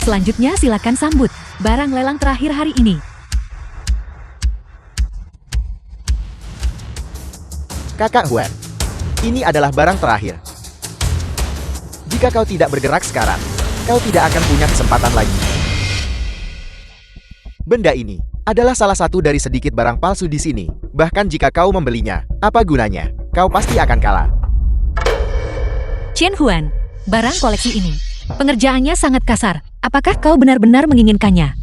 Selanjutnya silakan sambut barang lelang terakhir hari ini. Kakak Huan, ini adalah barang terakhir. Jika kau tidak bergerak sekarang, kau tidak akan punya kesempatan lagi. Benda ini adalah salah satu dari sedikit barang palsu di sini. Bahkan jika kau membelinya, apa gunanya? Kau pasti akan kalah. Chen Huan, barang koleksi ini, pengerjaannya sangat kasar. Apakah kau benar-benar menginginkannya?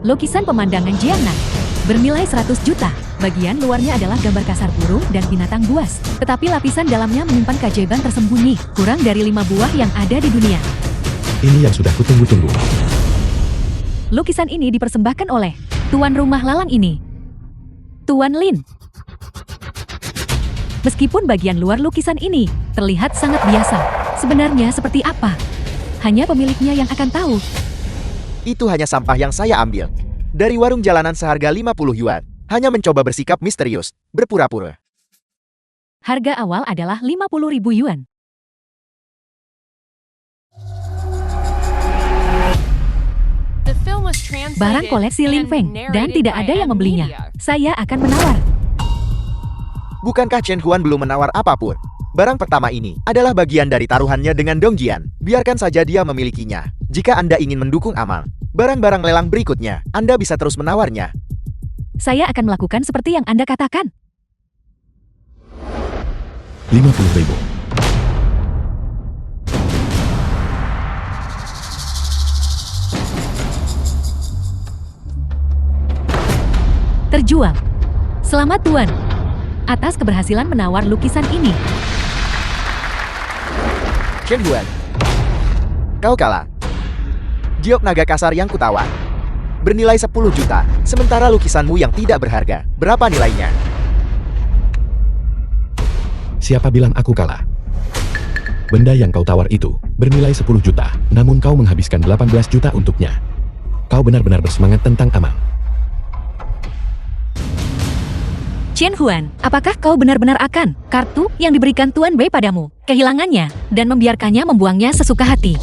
Lukisan pemandangan Jiangnan, bernilai 100 juta. Bagian luarnya adalah gambar kasar burung dan binatang buas. Tetapi lapisan dalamnya menyimpan keajaiban tersembunyi, kurang dari 5 buah yang ada di dunia. Ini yang sudah kutunggu-tunggu. Lukisan ini dipersembahkan oleh tuan rumah lalang ini, Tuan Lin. Meskipun bagian luar lukisan ini terlihat sangat biasa, sebenarnya seperti apa? Hanya pemiliknya yang akan tahu. Itu hanya sampah yang saya ambil dari warung jalanan seharga 50 yuan. Hanya mencoba bersikap misterius, berpura-pura. Harga awal adalah 50.000 yuan. Barang koleksi Lin Feng, dan tidak ada yang membelinya. Saya akan menawar. Bukankah Chen Huan belum menawar apapun? Barang pertama ini adalah bagian dari taruhannya dengan Dong Jian. Biarkan saja dia memilikinya. Jika Anda ingin mendukung amal, barang-barang lelang berikutnya, Anda bisa terus menawarnya. Saya akan melakukan seperti yang Anda katakan. 50.000. Terjual. Selamat Tuan, atas keberhasilan menawar lukisan ini. Chen Huan, kau kalah. Giok naga kasar yang kutawar bernilai 10 juta, sementara lukisanmu yang tidak berharga, berapa nilainya? Siapa bilang aku kalah? Benda yang kau tawar itu bernilai 10 juta, namun kau menghabiskan 18 juta untuknya. Kau benar-benar bersemangat tentang amal. Chen Huan, apakah kau benar-benar akan kartu yang diberikan Tuan Bei padamu, kehilangannya, dan membiarkannya membuangnya sesuka hati?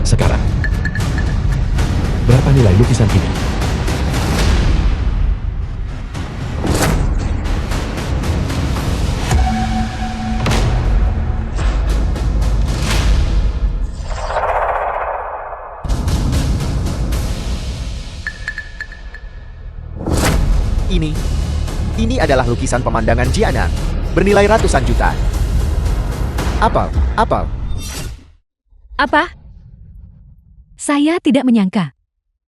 Sekarang, berapa nilai lukisan ini? Ini adalah lukisan pemandangan Jiangnan, bernilai ratusan juta. Apel. Apa? Saya tidak menyangka.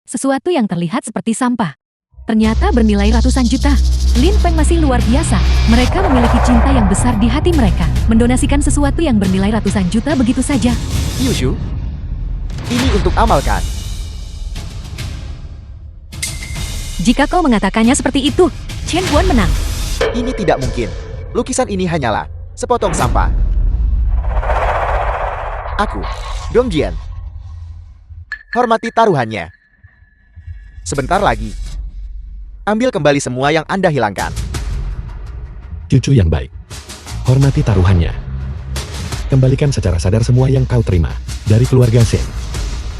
Sesuatu yang terlihat seperti sampah ternyata bernilai ratusan juta. Lin Feng masih luar biasa. Mereka memiliki cinta yang besar di hati mereka. Mendonasikan sesuatu yang bernilai ratusan juta begitu saja. Yushu, ini untuk amalkan. Jika kau mengatakannya seperti itu, Chen Huan menang. Ini tidak mungkin. Lukisan ini hanyalah sepotong sampah. Aku, Dong Jian, hormati taruhannya. Sebentar lagi, ambil kembali semua yang Anda hilangkan. Cucu yang baik, hormati taruhannya. Kembalikan secara sadar semua yang kau terima dari keluarga Shen.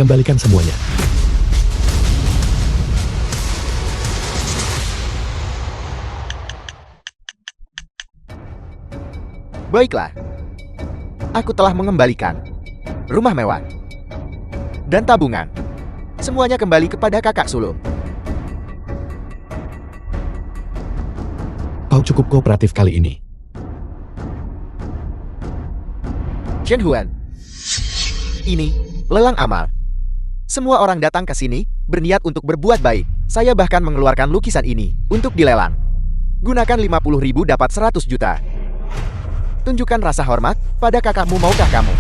Kembalikan semuanya. Baiklah, aku telah mengembalikan rumah mewah dan tabungan. Semuanya kembali kepada kakak sulung. Kau cukup kooperatif kali ini. Chen Huan, ini lelang amal. Semua orang datang ke sini berniat untuk berbuat baik. Saya bahkan mengeluarkan lukisan ini untuk dilelang. Gunakan 50.000 dapat 100 juta. Tunjukkan rasa hormat pada kakakmu, maukah kamu?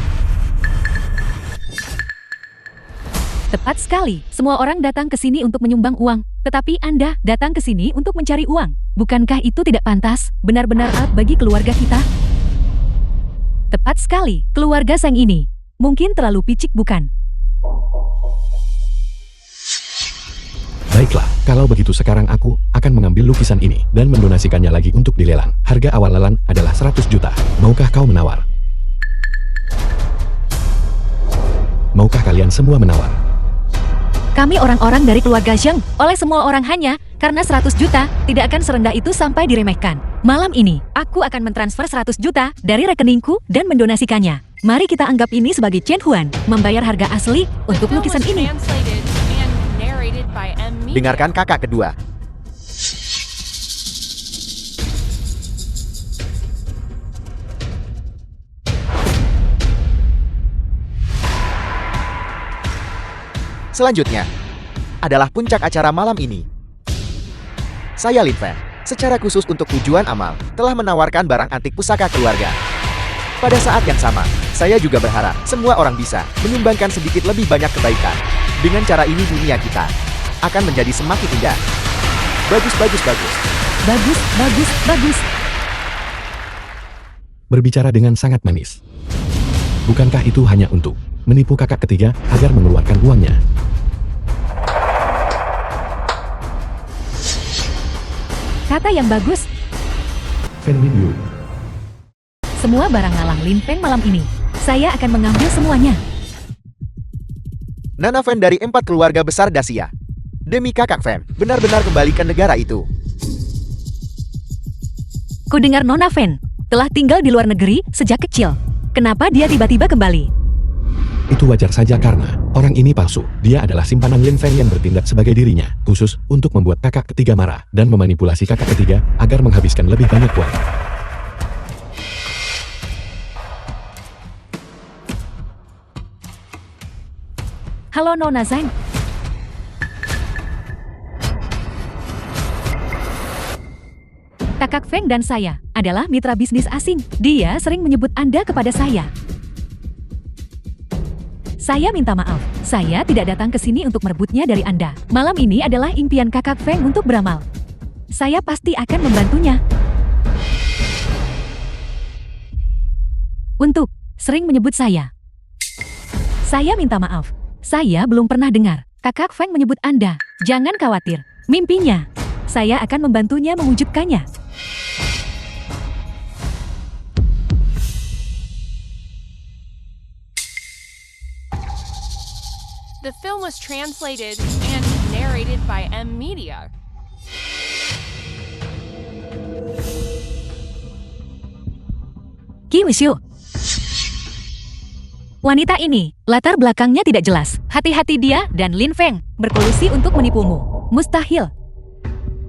Tepat sekali, semua orang datang ke sini untuk menyumbang uang. Tetapi Anda datang ke sini untuk mencari uang. Bukankah itu tidak pantas? Benar-benar aib bagi keluarga kita. Tepat sekali, keluarga Seng ini. Mungkin terlalu picik bukan? Baiklah, kalau begitu sekarang aku akan mengambil lukisan ini dan mendonasikannya lagi untuk dilelang. Harga awal lelang adalah 100 juta. Maukah kau menawar? Maukah kalian semua menawar? Kami orang-orang dari keluarga Zheng, oleh semua orang hanya karena 100 juta, tidak akan serendah itu sampai diremehkan. Malam ini, aku akan mentransfer 100 juta dari rekeningku dan mendonasikannya. Mari kita anggap ini sebagai Chen Huan, membayar harga asli untuk lukisan ini. Dengarkan kakak kedua. Selanjutnya adalah puncak acara malam ini. Saya Lin Feng, secara khusus untuk tujuan amal, telah menawarkan barang antik pusaka keluarga. Pada saat yang sama, saya juga berharap semua orang bisa menyumbangkan sedikit lebih banyak kebaikan. Dengan cara ini dunia kita akan menjadi semakin indah. Bagus, bagus, bagus. Bagus, bagus, bagus. Berbicara dengan sangat manis. Bukankah itu hanya untuk menipu kakak ketiga agar mengeluarkan uangnya? Kata yang bagus. Fan Min Yu. Semua barang lalang Lin Feng malam ini, saya akan mengambil semuanya. Nana Fan dari 4 keluarga besar Dacia. Demi kakak Fan, benar-benar kembalikan negara itu. Ku dengar Nona Fan telah tinggal di luar negeri sejak kecil. Kenapa dia tiba-tiba kembali? Itu wajar saja karena orang ini palsu. Dia adalah simpanan Lin Feng yang bertindak sebagai dirinya, khusus untuk membuat kakak ketiga marah dan memanipulasi kakak ketiga agar menghabiskan lebih banyak uang. Halo Nona Zhang. Kakak Feng dan saya adalah mitra bisnis asing. Dia sering menyebut Anda kepada saya. Saya minta maaf, saya tidak datang ke sini untuk merebutnya dari Anda. Malam ini adalah impian kakak Feng untuk beramal. Saya pasti akan membantunya. Untuk sering menyebut saya. Saya minta maaf, saya belum pernah dengar kakak Feng menyebut Anda. Jangan khawatir, mimpinya. Saya akan membantunya mewujudkannya. The film was translated and narrated by M Media. Qi Wuxiu. Wanita ini, latar belakangnya tidak jelas. Hati-hati dia dan Lin Feng berkolusi untuk menipumu. Mustahil.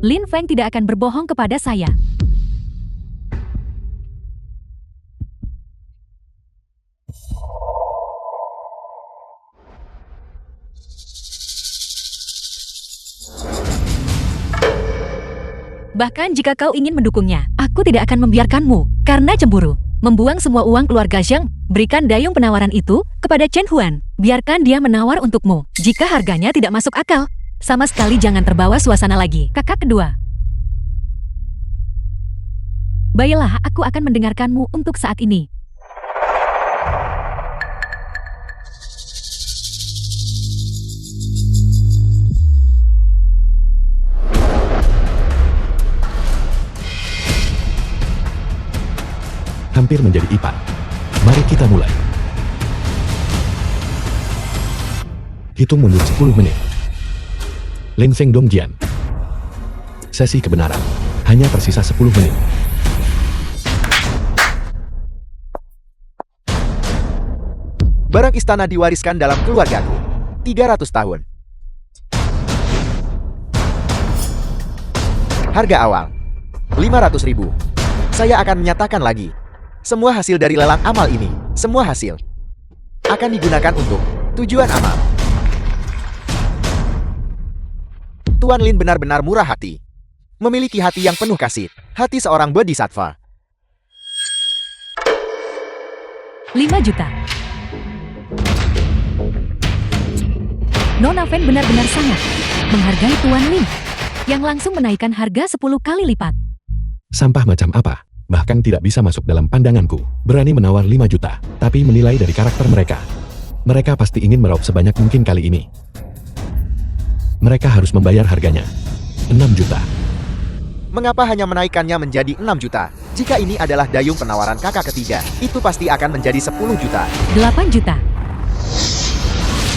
Lin Feng tidak akan berbohong kepada saya. Bahkan jika kau ingin mendukungnya, aku tidak akan membiarkanmu, karena cemburu. Membuang semua uang keluarga Zheng, berikan dayung penawaran itu kepada Chen Huan. Biarkan dia menawar untukmu. Jika harganya tidak masuk akal, sama sekali jangan terbawa suasana lagi. Kakak kedua. Baiklah, aku akan mendengarkanmu untuk saat ini. Hampir menjadi ipar. Mari kita mulai. Hitung mundur 10 menit. Lin Feng Dongjian. Sesi kebenaran. Hanya tersisa 10 menit. Barang istana diwariskan dalam keluargaku. 300 tahun. Harga awal 500.000. Saya akan menyatakan lagi. Semua hasil dari lelang amal ini, semua hasil akan digunakan untuk tujuan amal. Tuan Lin benar-benar murah hati. Memiliki hati yang penuh kasih, hati seorang bodhisattva. 5 juta. Nona Fen benar-benar sangat menghargai Tuan Lin, yang langsung menaikkan harga 10 kali lipat. Sampah macam apa? Bahkan tidak bisa masuk dalam pandanganku. Berani menawar 5 juta, tapi menilai dari karakter mereka. Mereka pasti ingin meraup sebanyak mungkin kali ini. Mereka harus membayar harganya. 6 juta. Mengapa hanya menaikkannya menjadi 6 juta? Jika ini adalah dayung penawaran kakak ketiga, itu pasti akan menjadi 10 juta. 8 juta.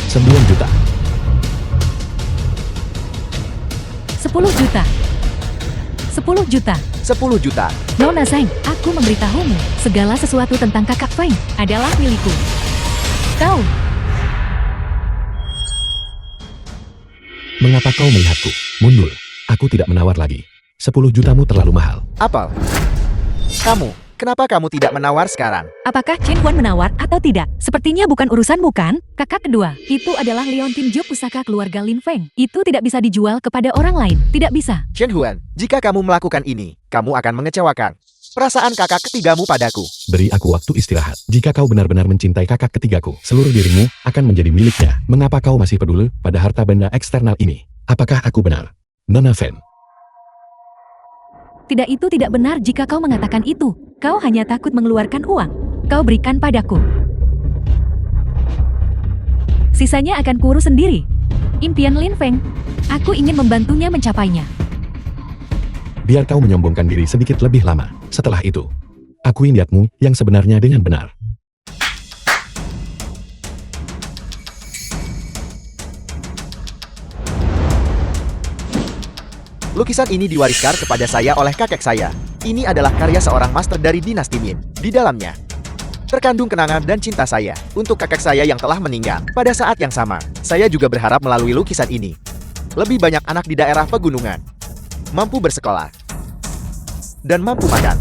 9 juta. 10 juta. 10 juta. 10 juta. Nona Zheng, aku memberitahumu, segala sesuatu tentang kakak Feng adalah milikku. Kau, Mengapa kau melihatku? Mundur. Aku tidak menawar lagi. 10 jutamu terlalu mahal. Apel. Kenapa kamu tidak menawar sekarang? apakah Chen Huan menawar atau tidak? Sepertinya bukan urusanmu kan? Kakak kedua, itu adalah Leontin Jo pusaka keluarga Lin Feng. Itu tidak bisa dijual kepada orang lain. Tidak bisa. Shen Huan, jika kamu melakukan ini, kamu akan mengecewakan perasaan kakak ketigamu padaku. Beri aku waktu istirahat. Jika kau benar-benar mencintai kakak ketigaku, seluruh dirimu akan menjadi miliknya. Mengapa kau masih peduli pada harta benda eksternal ini? Apakah aku benar? Nona Fen. Tidak, itu tidak benar jika kau mengatakan itu. Kau hanya takut mengeluarkan uang. Kau berikan padaku. Sisanya akan kurus sendiri. Impian Lin Feng. Aku ingin membantunya mencapainya. Biar kau menyombongkan diri sedikit lebih lama. Setelah itu, akui niatmu yang sebenarnya dengan benar. Lukisan ini diwariskan kepada saya oleh kakek saya. Ini adalah karya seorang master dari dinasti Min. Di dalamnya terkandung kenangan dan cinta saya untuk kakek saya yang telah meninggal. Pada saat yang sama, saya juga berharap melalui lukisan ini, lebih banyak anak di daerah pegunungan mampu bersekolah dan mampu makan.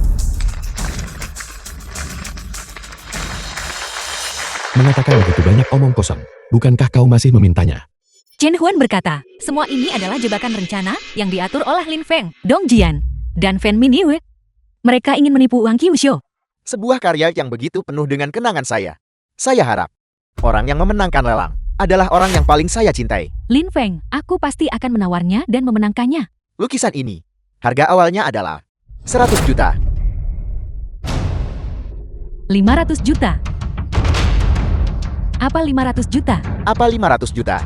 Mengatakan begitu banyak omong kosong. Bukankah kau masih memintanya? Chen Huan berkata, semua ini adalah jebakan rencana yang diatur oleh Lin Feng, Dong Jian, dan Fen Mingyue. Mereka ingin menipu Wang Qiuxiu. Sebuah karya yang begitu penuh dengan kenangan saya. Saya harap orang yang memenangkan lelang adalah orang yang paling saya cintai. Lin Feng, aku pasti akan menawarnya dan memenangkannya. Lukisan ini, harga awalnya adalah 100 juta. 500 juta. Apa 500 juta? Apa 500 juta?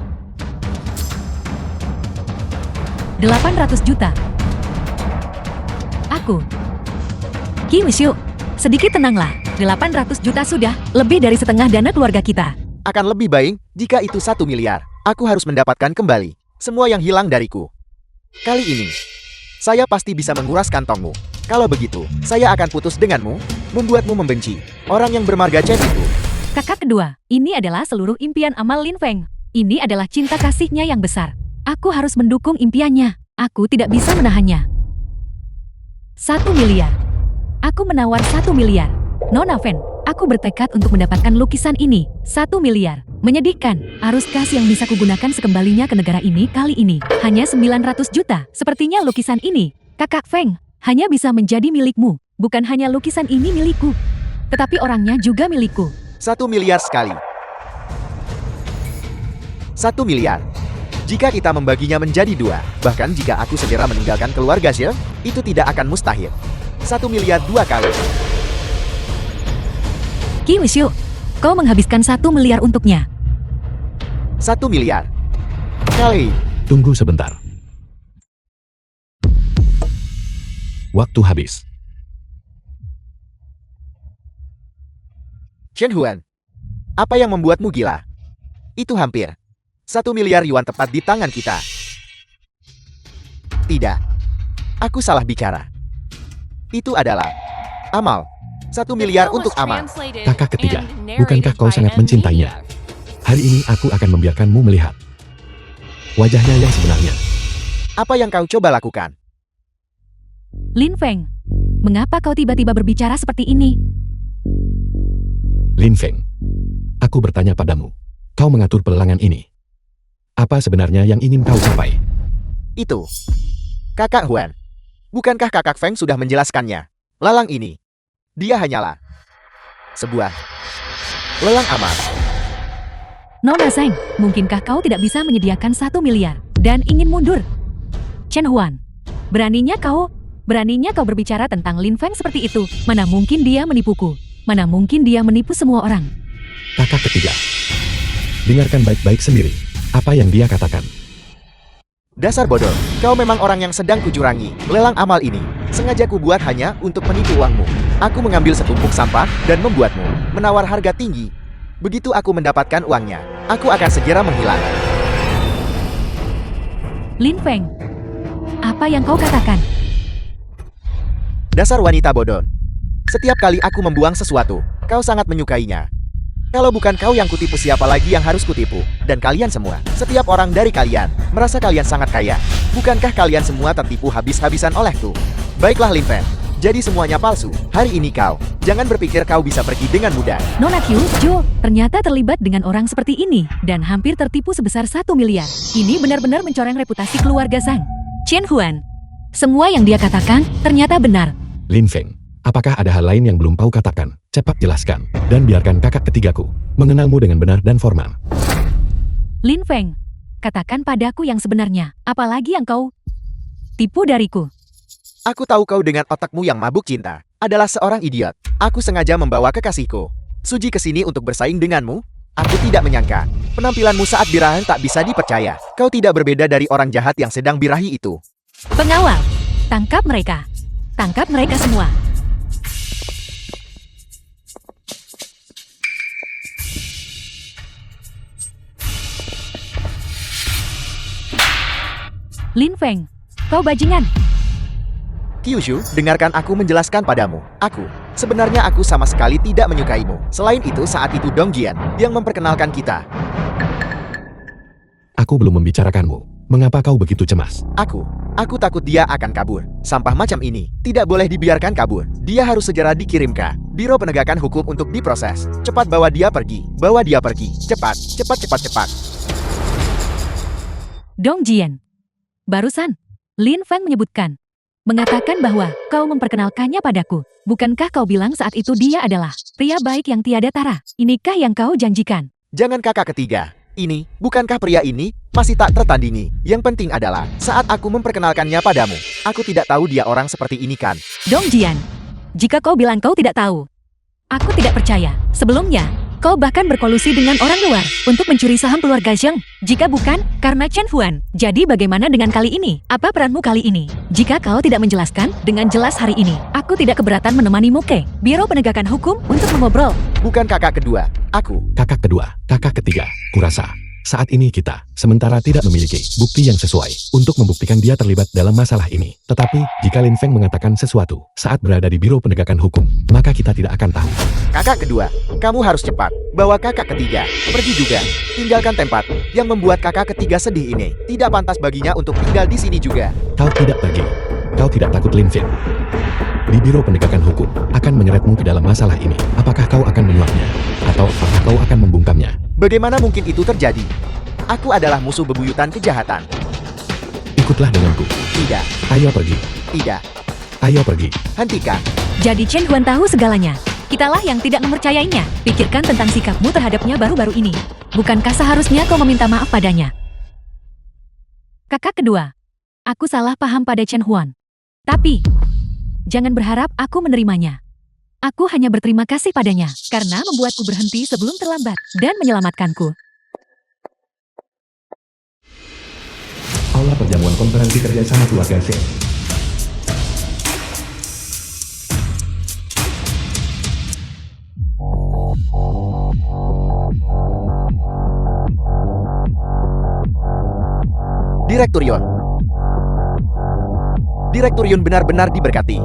800 juta. Aku. Qiuxiu, sedikit tenanglah. 800 juta sudah lebih dari setengah dana keluarga kita. Akan lebih baik jika itu 1 miliar. Aku harus mendapatkan kembali semua yang hilang dariku. Kali ini, saya pasti bisa menguras kantongmu. Kalau begitu, saya akan putus denganmu, membuatmu membenci orang yang bermarga Chen itu. Kakak kedua, ini adalah seluruh impian amal Lin Feng. Ini adalah cinta kasihnya yang besar. Aku harus mendukung impiannya. Aku tidak bisa menahannya. 1 miliar. Aku menawar 1 miliar. Nona Fen, aku bertekad untuk mendapatkan lukisan ini. 1 miliar. Menyedihkan. Arus kas yang bisa kugunakan sekembalinya ke negara ini kali ini hanya 900 juta. Sepertinya lukisan ini, Kakak Feng, hanya bisa menjadi milikmu. Bukan hanya lukisan ini milikku, tetapi orangnya juga milikku. 1 miliar sekali. 1 miliar. Jika kita membaginya menjadi 2, bahkan jika aku segera meninggalkan keluarga Sil, itu tidak akan mustahil. 1 miliar 2 kali. Qiuxiu, kau menghabiskan 1 miliar untuknya. 1 miliar kali. Tunggu sebentar. Waktu habis. Shen Huan, apa yang membuatmu gila? Itu hampir 1 miliar yuan tepat di tangan kita. Tidak, aku salah bicara. Itu adalah amal. 1 miliar untuk amal. Kakak ketiga, bukankah kau sangat mencintainya? Hari ini aku akan membiarkanmu melihat wajahnya yang sebenarnya. Apa yang kau coba lakukan? Lin Feng, mengapa kau tiba-tiba berbicara seperti ini? Lin Feng, aku bertanya padamu. Kau mengatur pelelangan ini. Apa sebenarnya yang ingin kau capai? Itu Kakak Huan. Bukankah Kakak Feng sudah menjelaskannya? Lelang ini, dia hanyalah sebuah lelang amal. Nona Zheng, mungkinkah kau tidak bisa menyediakan 1 miliar dan ingin mundur? Chen Huan, beraninya kau berbicara tentang Lin Feng seperti itu. Mana mungkin dia menipuku? Mana mungkin dia menipu semua orang? Kakak ketiga. Dengarkan baik-baik sendiri. Apa yang dia katakan? Dasar bodoh, kau memang orang yang sedang kucurangi. Lelang amal ini sengaja kubuat hanya untuk menipu uangmu. Aku mengambil setumpuk sampah dan membuatmu menawar harga tinggi. Begitu aku mendapatkan uangnya, aku akan segera menghilang. Lin Feng, apa yang kau katakan? Dasar wanita bodoh. Setiap kali aku membuang sesuatu, kau sangat menyukainya. Kalau bukan kau yang kutipu, siapa lagi yang harus kutipu? Dan kalian semua, setiap orang dari kalian, merasa kalian sangat kaya. Bukankah kalian semua tertipu habis-habisan olehku? Baiklah Lin Feng, jadi semuanya palsu. Hari ini kau, jangan berpikir kau bisa pergi dengan mudah. Nona Qiu, Jo, ternyata terlibat dengan orang seperti ini dan hampir tertipu sebesar 1 miliar. Ini benar-benar mencoreng reputasi keluarga Zhang. Chen Huan, semua yang dia katakan ternyata benar. Lin Feng, apakah ada hal lain yang belum kau katakan? Cepat jelaskan, dan biarkan kakak ketigaku mengenalmu dengan benar dan formal. Lin Feng, katakan padaku yang sebenarnya, apalagi yang kau tipu dariku. Aku tahu kau dengan otakmu yang mabuk cinta adalah seorang idiot. Aku sengaja membawa kekasihku Suji ke sini untuk bersaing denganmu. Aku tidak menyangka penampilanmu saat birahi tak bisa dipercaya. Kau tidak berbeda dari orang jahat yang sedang birahi itu. Pengawal, tangkap mereka. Tangkap mereka semua. Lin Feng, kau bajingan. Kyushu, dengarkan aku menjelaskan padamu. Sebenarnya aku sama sekali tidak menyukaimu. Selain itu, saat itu Dong Jian yang memperkenalkan kita. Aku belum membicarakanmu. Mengapa kau begitu cemas? Aku takut dia akan kabur. Sampah macam ini tidak boleh dibiarkan kabur. Dia harus segera dikirim ke Biro Penegakan Hukum untuk diproses. Cepat bawa dia pergi. Bawa dia pergi. Cepat, cepat, cepat, cepat. Dong Jian, barusan Lin Feng mengatakan bahwa kau memperkenalkannya padaku. Bukankah kau bilang saat itu dia adalah pria baik yang tiada tara? Inikah yang kau janjikan? Jangan kakak ketiga. Ini, bukankah pria ini masih tak tertandingi? Yang penting adalah saat aku memperkenalkannya padamu, aku tidak tahu dia orang seperti ini kan? Dong Jian, jika kau bilang kau tidak tahu, aku tidak percaya. Sebelumnya, kau bahkan berkolusi dengan orang luar untuk mencuri saham keluarga Zheng. Jika bukan karena Chen Huan, jadi bagaimana dengan kali ini? Apa peranmu kali ini? Jika kau tidak menjelaskan dengan jelas hari ini, aku tidak keberatan menemanimu ke Biro Penegakan Hukum untuk mengobrol. Bukan kakak kedua, aku. Kakak kedua, kakak ketiga, kurasa saat ini kita sementara tidak memiliki bukti yang sesuai untuk membuktikan dia terlibat dalam masalah ini. Tetapi, jika Lin Feng mengatakan sesuatu saat berada di Biro Penegakan Hukum, maka kita tidak akan tahu. Kakak kedua, kamu harus cepat bawa kakak ketiga pergi juga. Tinggalkan tempat yang membuat kakak ketiga sedih ini. Tidak pantas baginya untuk tinggal di sini juga. Kau tidak pergi. Kau tidak takut Lin Feng di Biro Penegakan Hukum akan menyeretmu ke dalam masalah ini. Apakah kau akan menyuapnya? Atau apakah kau akan membungkamnya? Bagaimana mungkin itu terjadi? Aku adalah musuh bebuyutan kejahatan. Ikutlah denganku. Tidak, Ayo pergi. tidak, Ayo pergi. hentikan. Jadi Chen Huan tahu segalanya. Kitalah yang tidak mempercayainya. Pikirkan tentang sikapmu terhadapnya baru-baru ini. Bukankah seharusnya kau meminta maaf padanya? Kakak kedua, aku salah paham pada Chen Huan. Tapi, jangan berharap aku menerimanya. Aku hanya berterima kasih padanya karena membuatku berhenti sebelum terlambat dan menyelamatkanku. Aula perjamuan konferensi kerjasama keluarga Zheng. Direkturion benar-benar diberkati.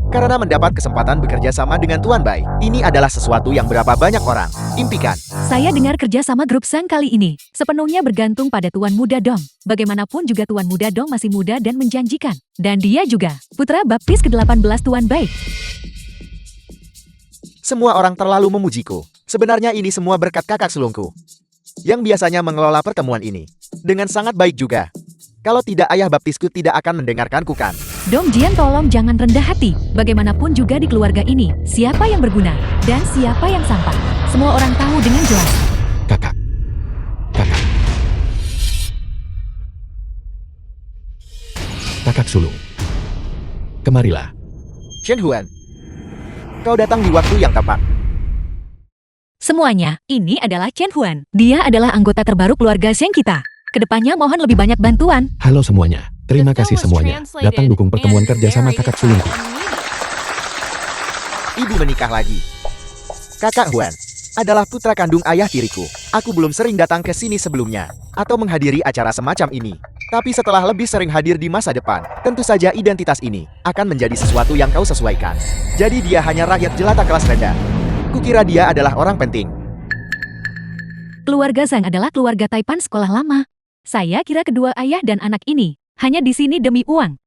Karena mendapat kesempatan bekerja sama dengan Tuan Bai, ini adalah sesuatu yang berapa banyak orang impikan. Saya dengar kerja sama grup Zhang kali ini sepenuhnya bergantung pada Tuan Muda Dong. Bagaimanapun juga Tuan Muda Dong masih muda dan menjanjikan. Dan dia juga putra baptis ke-18 Tuan Bai. Semua orang terlalu memujiku. Sebenarnya ini semua berkat kakak sulungku, yang biasanya mengelola pertemuan ini dengan sangat baik juga. Kalau tidak, ayah baptisku tidak akan mendengarkanku kan? Dong Jian, tolong jangan rendah hati. Bagaimanapun juga di keluarga ini, siapa yang berguna dan siapa yang sampah. Semua orang tahu dengan jelas. Kakak, kakak sulung. Kemarilah. Shen Huan, kau datang di waktu yang tepat. Semuanya, ini adalah Chen Huan. Dia adalah anggota terbaru keluarga Zheng kita. Kedepannya mohon lebih banyak bantuan. Halo semuanya. Terima The film kasih was semuanya. translated Datang dukung pertemuan and kerjasama narrated kakak by sulungku. Emmy. Ibu menikah lagi. Kakak Huan adalah putra kandung ayah tiriku. Aku belum sering datang ke sini sebelumnya, atau menghadiri acara semacam ini. Tapi setelah lebih sering hadir di masa depan, tentu saja identitas ini akan menjadi sesuatu yang kau sesuaikan. Jadi dia hanya rakyat jelata kelas rendah. Kukira dia adalah orang penting. Keluarga Zhang adalah keluarga Taipan sekolah lama. Saya kira kedua ayah dan anak ini hanya di sini demi uang.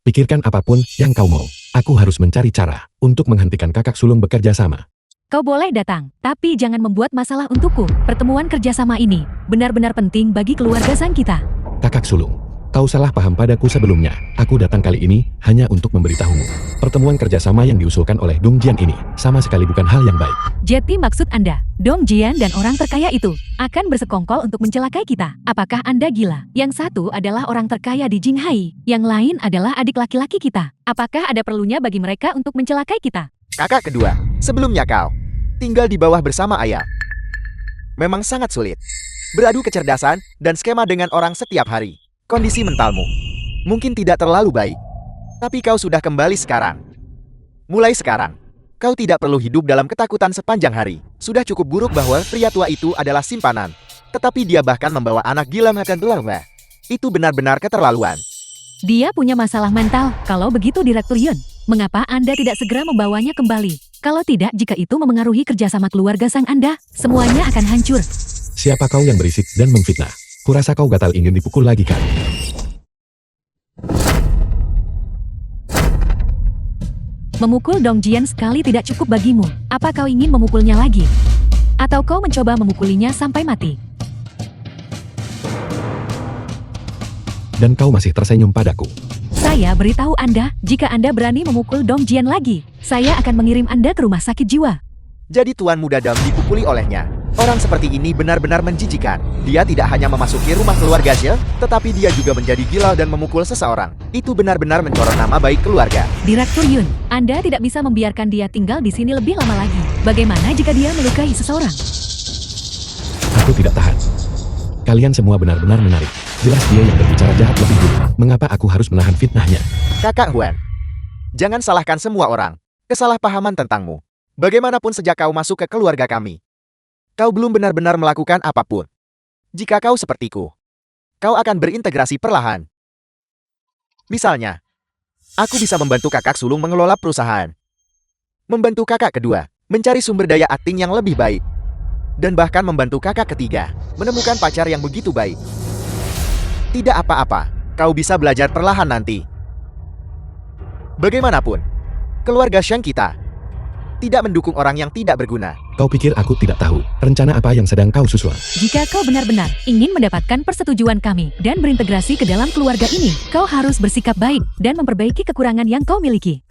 Pikirkan apapun yang kau mau. Aku harus mencari cara untuk menghentikan kakak sulung bekerja sama. Kau boleh datang, tapi jangan membuat masalah untukku. Pertemuan kerjasama ini benar-benar penting bagi keluarga Zhang kita. Kakak sulung, kau salah paham padaku sebelumnya. Aku datang kali ini hanya untuk memberitahumu. Pertemuan kerjasama yang diusulkan oleh Dong Jian ini sama sekali bukan hal yang baik. Jadi maksud Anda, Dong Jian dan orang terkaya itu akan bersekongkol untuk mencelakai kita. Apakah Anda gila? Yang satu adalah orang terkaya di Jinghai, yang lain adalah adik laki-laki kita. Apakah ada perlunya bagi mereka untuk mencelakai kita? Kakak kedua, sebelumnya kau tinggal di bawah bersama ayah. Memang sangat sulit. Beradu kecerdasan dan skema dengan orang setiap hari. Kondisi mentalmu mungkin tidak terlalu baik. Tapi kau sudah kembali sekarang. Mulai sekarang, kau tidak perlu hidup dalam ketakutan sepanjang hari. Sudah cukup buruk bahwa pria tua itu adalah simpanan. Tetapi dia bahkan membawa anak gila makan telur. Itu benar-benar keterlaluan. Dia punya masalah mental. Kalau begitu Direktur Yun, mengapa Anda tidak segera membawanya kembali? Kalau tidak, jika itu memengaruhi kerjasama keluarga Sang Anda, semuanya akan hancur. Siapa kau yang berisik dan memfitnah? Kurasa kau gatal ingin dipukul lagi kan? Memukul Dong Jian sekali tidak cukup bagimu. Apa kau ingin memukulnya lagi? Atau kau mencoba memukulinya sampai mati? Dan kau masih tersenyum padaku. Saya beritahu Anda, jika Anda berani memukul Dong Jian lagi, saya akan mengirim Anda ke rumah sakit jiwa. Jadi Tuan Muda Dam dipukuli olehnya. Orang seperti ini benar-benar menjijikan. Dia tidak hanya memasuki rumah keluarga Zhe, tetapi dia juga menjadi gila dan memukul seseorang. Itu benar-benar mencoreng nama baik keluarga. Direktur Yun, Anda tidak bisa membiarkan dia tinggal di sini lebih lama lagi. Bagaimana jika dia melukai seseorang? Aku tidak tahan. Kalian semua benar-benar menarik. Jelas dia yang berbicara jahat lebih dulu. Mengapa aku harus menahan fitnahnya? Kakak Huan, jangan salahkan semua orang. Kesalahpahaman tentangmu. Bagaimanapun sejak kau masuk ke keluarga kami, kau belum benar-benar melakukan apapun. Jika kau sepertiku, kau akan berintegrasi perlahan. Misalnya, aku bisa membantu kakak sulung mengelola perusahaan. Membantu kakak kedua, mencari sumber daya akting yang lebih baik. Dan bahkan membantu kakak ketiga, menemukan pacar yang begitu baik. Tidak apa-apa, kau bisa belajar perlahan nanti. Bagaimanapun, keluarga Shang kita tidak mendukung orang yang tidak berguna. Kau pikir aku tidak tahu rencana apa yang sedang kau susun? Jika kau benar-benar ingin mendapatkan persetujuan kami dan berintegrasi ke dalam keluarga ini, kau harus bersikap baik dan memperbaiki kekurangan yang kau miliki.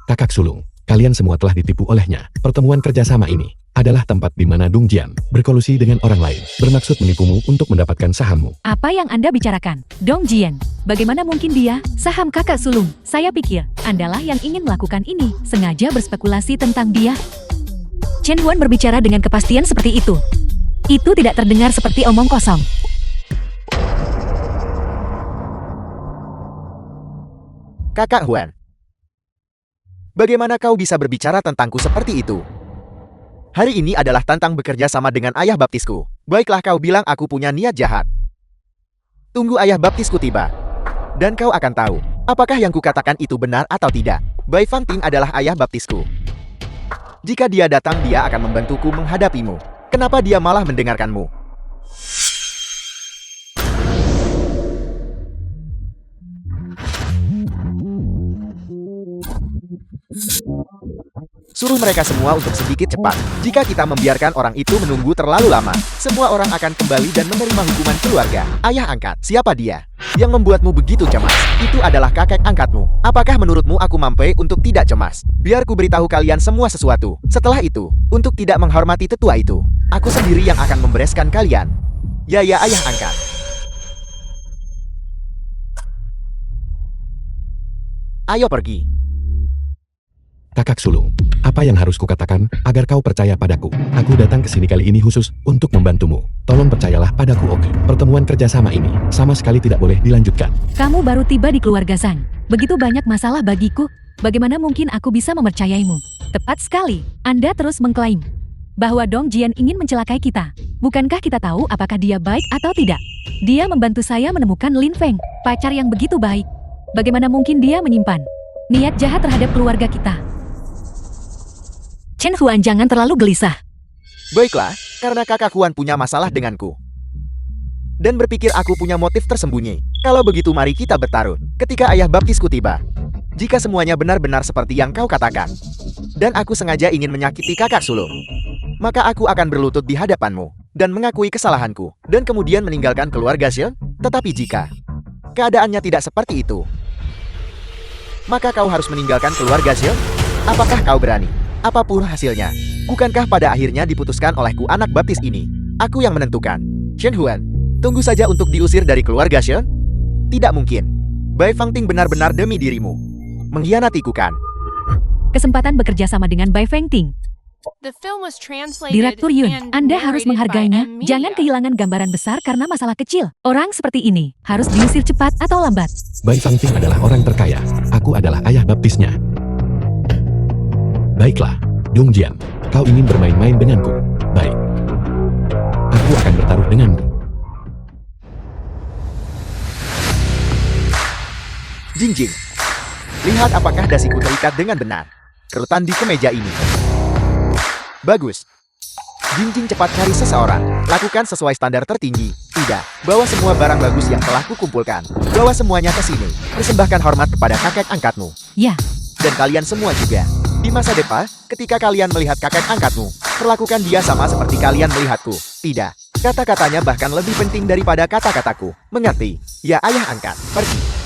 Kakak sulung, kalian semua telah ditipu olehnya. Pertemuan kerjasama ini adalah tempat di mana Dong Jian berkolusi dengan orang lain, bermaksud menipumu untuk mendapatkan sahammu. Apa yang Anda bicarakan? Dong Jian, bagaimana mungkin dia saham kakak sulung? Saya pikir Andalah yang ingin melakukan ini, sengaja berspekulasi tentang dia. Chen Huan berbicara dengan kepastian seperti itu. Itu tidak terdengar seperti omong kosong. Kakak Huan, bagaimana kau bisa berbicara tentangku seperti itu? Hari ini adalah tantang bekerja sama dengan ayah baptisku. Baiklah kau bilang aku punya niat jahat. Tunggu ayah baptisku tiba. Dan kau akan tahu, apakah yang kukatakan itu benar atau tidak. Bai Fangting adalah ayah baptisku. Jika dia datang, dia akan membantuku menghadapimu. Kenapa dia malah mendengarkanmu? Suruh mereka semua untuk sedikit cepat. Jika kita membiarkan orang itu menunggu terlalu lama, semua orang akan kembali dan menerima hukuman keluarga. Ayah angkat, siapa dia? Yang membuatmu begitu cemas? Itu adalah kakek angkatmu. Apakah menurutmu aku mampu untuk tidak cemas? Biar ku beritahu kalian semua sesuatu. Setelah itu, untuk tidak menghormati tetua itu, aku sendiri yang akan membereskan kalian. Ya ayah angkat. Ayo pergi. Kakak sulung, apa yang harus kukatakan agar kau percaya padaku? Aku datang ke sini kali ini khusus untuk membantumu. Tolong percayalah padaku, oke? Pertemuan kerjasama ini sama sekali tidak boleh dilanjutkan. Kamu baru tiba di keluarga Zhang. Begitu banyak masalah bagiku. Bagaimana mungkin aku bisa mempercayaimu? Tepat sekali. Anda terus mengklaim bahwa Dong Jian ingin mencelakai kita. Bukankah kita tahu apakah dia baik atau tidak? Dia membantu saya menemukan Lin Feng, pacar yang begitu baik. Bagaimana mungkin dia menyimpan niat jahat terhadap keluarga kita? Chen Huan, jangan terlalu gelisah. Baiklah, karena kakak Huan punya masalah denganku. Dan berpikir aku punya motif tersembunyi. Kalau begitu mari kita bertarung. Ketika ayah baptisku tiba. Jika semuanya benar-benar seperti yang kau katakan, dan aku sengaja ingin menyakiti kakak sulung, maka aku akan berlutut di hadapanmu, dan mengakui kesalahanku, dan kemudian meninggalkan keluarga Xion. Tetapi jika keadaannya tidak seperti itu, maka kau harus meninggalkan keluarga Xion. Apakah kau berani? Apapun hasilnya, bukankah pada akhirnya diputuskan olehku anak baptis ini? Aku yang menentukan. Shen Huan, tunggu saja untuk diusir dari keluarga Xion? Tidak mungkin. Bai Fangting benar-benar demi dirimu mengkhianatiku kan? Kesempatan bekerja sama dengan Bai Fengting. The film was translated Direktur Yun, and Anda harus narrated by menghargainya. M Jangan Media. kehilangan gambaran besar karena masalah kecil. Orang seperti ini harus diusir cepat atau lambat. Bai Fangting adalah orang terkaya. Aku adalah ayah baptisnya. Baiklah, Dong Jian, kau ingin bermain-main denganku. Baik. Aku akan bertaruh denganmu. Jingjing, lihat apakah dasiku terikat dengan benar. Kerutan di kemeja ini. Bagus. Jingjing, cepat cari seseorang. Lakukan sesuai standar tertinggi. Tidak, bawa semua barang bagus yang telah kukumpulkan. Bawa semuanya ke sini. Persembahkan hormat kepada kakek angkatmu. Ya, Dan kalian semua juga. Di masa depan, ketika kalian melihat kakek angkatmu, perlakukan dia sama seperti kalian melihatku. Tidak. Kata-katanya bahkan lebih penting daripada kata-kataku. Mengerti? Ya ayah angkat. Pergi.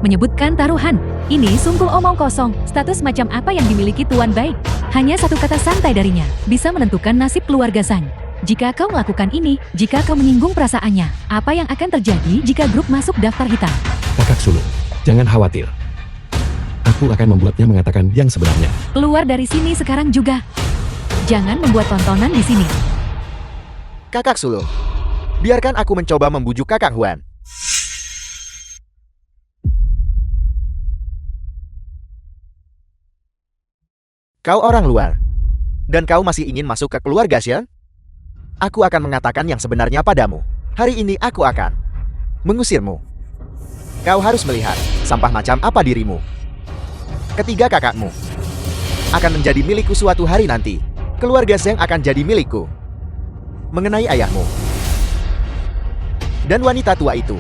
menyebutkan taruhan. Ini sungguh omong kosong. Status macam apa yang dimiliki Tuan Bai? Hanya satu kata santai darinya bisa menentukan nasib keluarga Zhang. Jika kau melakukan ini, jika kau menyinggung perasaannya, apa yang akan terjadi jika grup masuk daftar hitam? Kakak sulung, jangan khawatir. Aku akan membuatnya mengatakan yang sebenarnya. Keluar dari sini sekarang juga. Jangan membuat tontonan di sini. Kakak sulung. Biarkan aku mencoba membujuk kakak Huan. Kau orang luar. Dan kau masih ingin masuk ke keluarga Xion? Aku akan mengatakan yang sebenarnya padamu. Hari ini aku akan mengusirmu. Kau harus melihat sampah macam apa dirimu. Ketiga kakakmu akan menjadi milikku suatu hari nanti. Keluarga Zhang akan jadi milikku. Mengenai ayahmu dan wanita tua itu,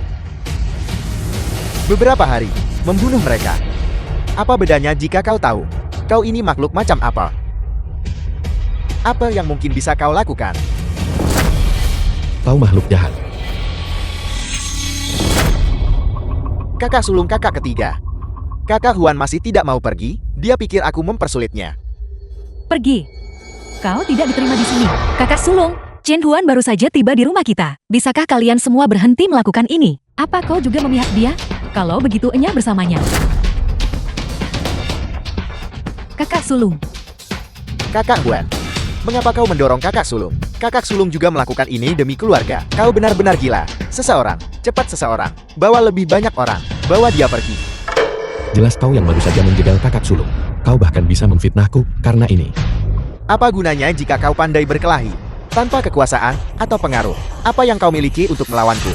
beberapa hari membunuh mereka. Apa bedanya jika kau tahu? Kau ini makhluk macam apa? Apa yang mungkin bisa kau lakukan? Kau makhluk jahat. Kakak sulung kakak ketiga. Kakak Huan masih tidak mau pergi. Dia pikir aku mempersulitnya. Pergi. Kau tidak diterima di sini. Kakak sulung, Chen Huan baru saja tiba di rumah kita. Bisakah kalian semua berhenti melakukan ini? Apa kau juga memihak dia? Kalau begitu Enya bersamanya. Kakak sulung. Kakak Huan, mengapa kau mendorong kakak sulung? Kakak sulung juga melakukan ini demi keluarga. Kau benar-benar gila. Seseorang, cepat seseorang. Bawa lebih banyak orang. Bawa dia pergi. Jelas kau yang baru saja menjegal kakak sulung. Kau bahkan bisa memfitnahku karena ini. Apa gunanya jika kau pandai berkelahi? Tanpa kekuasaan atau pengaruh, apa yang kau miliki untuk melawanku?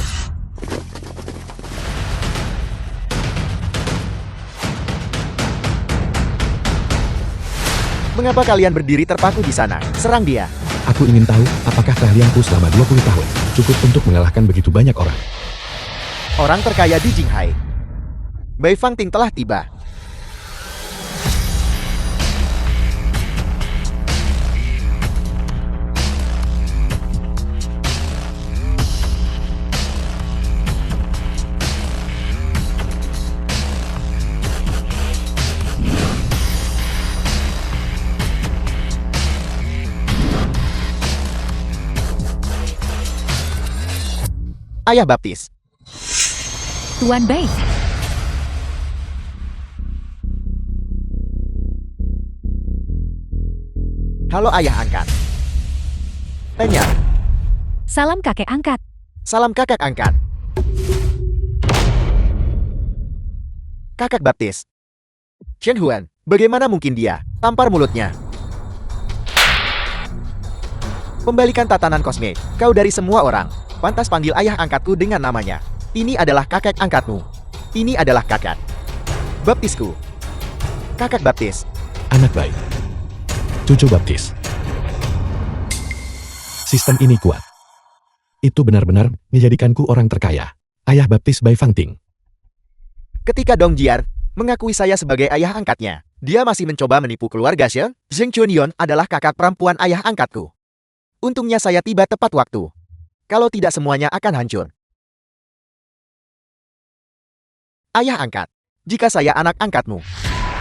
Mengapa kalian berdiri terpaku di sana? Serang dia. Aku ingin tahu apakah keahlianku selama 20 tahun cukup untuk mengalahkan begitu banyak orang. Orang terkaya di Jinghai. Bai Fangting telah tiba. Ayah Baptis. Tuan Bai. Halo ayah angkat. Tanya. Salam kakek angkat. Salam kakak angkat. Kakak Baptis. Chen Huan, bagaimana mungkin dia? Tampar mulutnya. Pembalikan tatanan kosmik. Kau dari semua orang. Pantas panggil ayah angkatku dengan namanya. Ini adalah kakek angkatmu. Ini adalah kakak Baptisku. Kakak Baptis. Anak baik. Cucu Baptis. Sistem ini kuat. Itu benar-benar menjadikanku orang terkaya. Ayah Baptis Bai Fangting. Ketika Dong Jian mengakui saya sebagai ayah angkatnya, dia masih mencoba menipu keluarga Sheng. Zheng Chunyon adalah kakak perempuan ayah angkatku. Untungnya saya tiba tepat waktu. Kalau tidak semuanya akan hancur. Ayah angkat, jika saya anak angkatmu,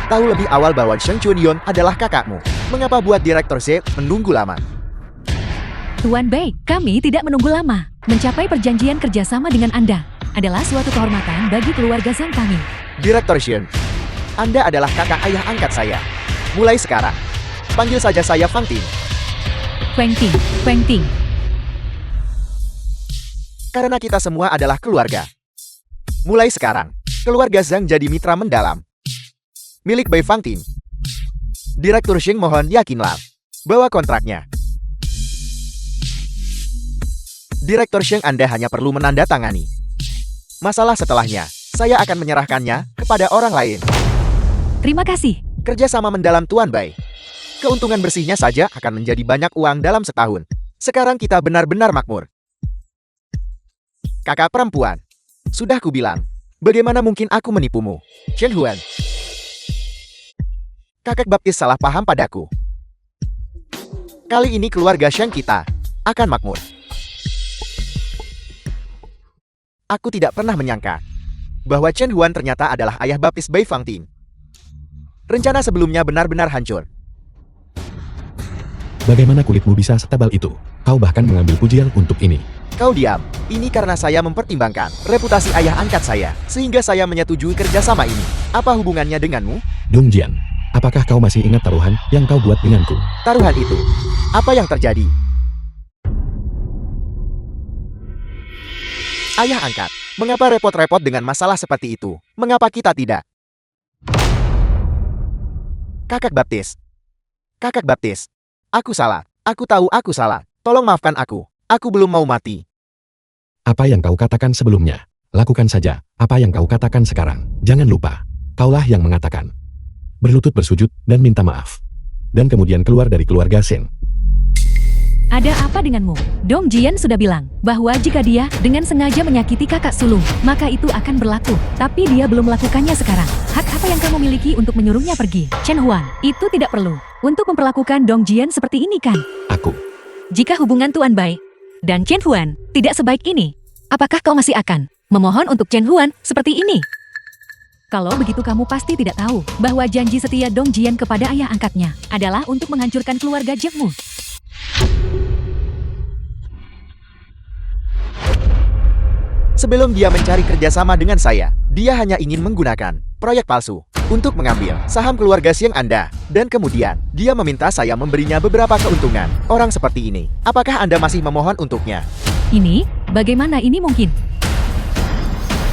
tahu lebih awal bahwa Zheng Chunyon adalah kakakmu, mengapa buat Direktur Z menunggu lama? Tuan Bai, kami tidak menunggu lama. Mencapai perjanjian kerjasama dengan Anda adalah suatu kehormatan bagi keluarga Zhang kami. Direktur Shen, Anda adalah kakak ayah angkat saya. Mulai sekarang, panggil saja saya Fang Ting. Feng Ting, Feng Ting. Karena kita semua adalah keluarga. Mulai sekarang, keluarga Zhang jadi mitra mendalam. Milik Bai Fang Ting. Direktur Sheng mohon yakinlah bahwa kontraknya. Direktur Sheng Anda hanya perlu menandatangani. Masalah setelahnya, saya akan menyerahkannya kepada orang lain. Terima kasih. Kerjasama mendalam Tuan Bai. Keuntungan bersihnya saja akan menjadi banyak uang dalam setahun. Sekarang kita benar-benar makmur. Kakak perempuan. Sudah kubilang. Bagaimana mungkin aku menipumu? Chen Huan. Kakak Baptis salah paham padaku. Kali ini keluarga Sheng kita akan makmur. Aku tidak pernah menyangka bahwa Chen Huan ternyata adalah ayah Baptis Bai Fangting. Rencana sebelumnya benar-benar hancur. Bagaimana kulitmu bisa setebal itu? Kau bahkan mengambil pujian untuk ini. Kau diam. Ini karena saya mempertimbangkan reputasi ayah angkat saya, sehingga saya menyetujui kerjasama ini. Apa hubungannya denganmu? Dong Jian, apakah kau masih ingat taruhan yang kau buat denganku? Taruhan itu. Apa yang terjadi? Ayah angkat, mengapa repot-repot dengan masalah seperti itu? Mengapa kita tidak? Kakak Baptis. Kakak Baptis. Aku salah. Aku tahu aku salah. Tolong maafkan aku. Aku belum mau mati. Apa yang kau katakan sebelumnya? Lakukan saja apa yang kau katakan sekarang. Jangan lupa, kaulah yang mengatakan. Berlutut bersujud dan minta maaf. Dan kemudian keluar dari keluarga Sheng. Ada apa denganmu? Dong Jian sudah bilang bahwa jika dia dengan sengaja menyakiti kakak sulung, maka itu akan berlaku. Tapi dia belum melakukannya sekarang. Hak apa yang kamu miliki untuk menyuruhnya pergi? Chen Huan, itu tidak perlu untuk memperlakukan Dong Jian seperti ini kan? Aku. Jika hubungan Tuan Bai dan Chen Huan tidak sebaik ini, apakah kau masih akan memohon untuk Chen Huan seperti ini? Kalau begitu kamu pasti tidak tahu bahwa janji setia Dong Jian kepada ayah angkatnya adalah untuk menghancurkan keluarga Jekmu. Sebelum dia mencari kerjasama dengan saya, dia hanya ingin menggunakan proyek palsu untuk mengambil saham keluarga Sheng Anda. Dan kemudian, dia meminta saya memberinya beberapa keuntungan. Orang seperti ini, apakah Anda masih memohon untuknya? Ini, bagaimana ini mungkin?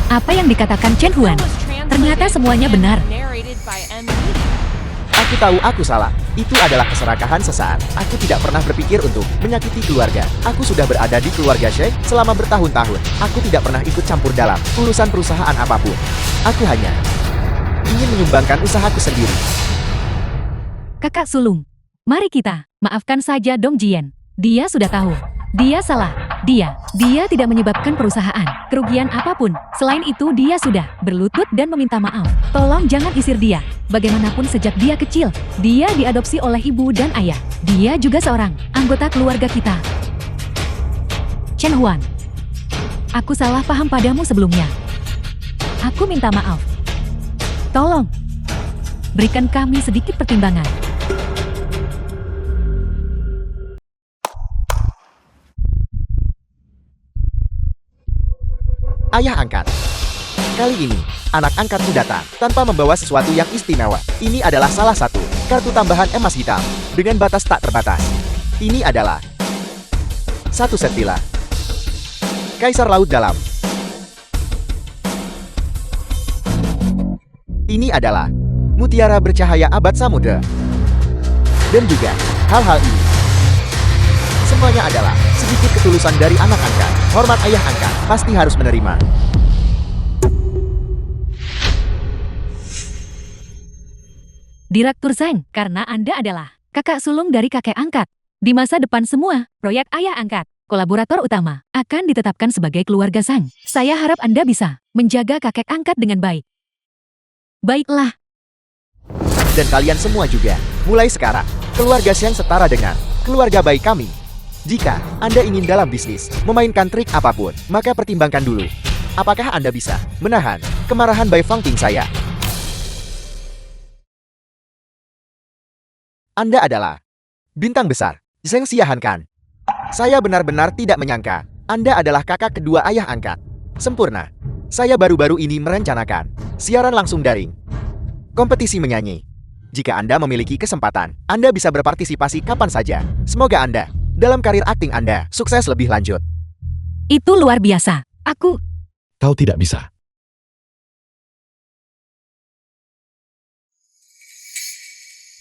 Apa yang dikatakan Chen Huan? Ternyata semuanya benar. Narrated by ME. Aku tahu aku salah. Itu adalah keserakahan sesaat. Aku tidak pernah berpikir untuk menyakiti keluarga. Aku sudah berada di keluarga Sheng selama bertahun-tahun. Aku tidak pernah ikut campur dalam urusan perusahaan apapun. Aku hanya ingin menyumbangkan usahaku sendiri. Kakak sulung, mari kita maafkan saja Dong Jian. Dia sudah tahu. Dia salah. Dia tidak menyebabkan perusahaan kerugian apapun. Selain itu dia sudah berlutut dan meminta maaf. Tolong jangan isir dia. Bagaimanapun sejak dia kecil, dia diadopsi oleh ibu dan ayah. Dia juga seorang anggota keluarga kita. Chen Huan, aku salah paham padamu sebelumnya. Aku minta maaf. Tolong, berikan kami sedikit pertimbangan. ayah angkat. Kali ini, anak angkatmu datang tanpa membawa sesuatu yang istimewa. Ini adalah salah satu kartu tambahan emas hitam dengan batas tak terbatas. Ini adalah satu set pila Kaisar Laut Dalam. Ini adalah mutiara bercahaya abad samudra. Dan juga hal-hal ini. Semuanya adalah sedikit ketulusan dari anak angkat. Hormat ayah angkat, pasti harus menerima. Direktur Zhang, karena Anda adalah kakak sulung dari kakek angkat. Di masa depan semua, proyek ayah angkat, kolaborator utama, akan ditetapkan sebagai keluarga Zhang. Saya harap Anda bisa menjaga kakek angkat dengan baik. Baiklah. Dan kalian semua juga, mulai sekarang, keluarga Zhang setara dengan keluarga baik kami. Jika Anda ingin dalam bisnis memainkan trik apapun, maka pertimbangkan dulu. Apakah Anda bisa menahan kemarahan Bai Fangting saya? Anda adalah bintang besar, Zhang Xiahan kan? Saya benar-benar tidak menyangka Anda adalah kakak kedua ayah angkat. Sempurna. Saya baru-baru ini merencanakan siaran langsung daring. Kompetisi menyanyi. Jika Anda memiliki kesempatan, Anda bisa berpartisipasi kapan saja. Semoga Anda, dalam karir akting Anda, sukses lebih lanjut. Itu luar biasa. Aku Kau tidak bisa.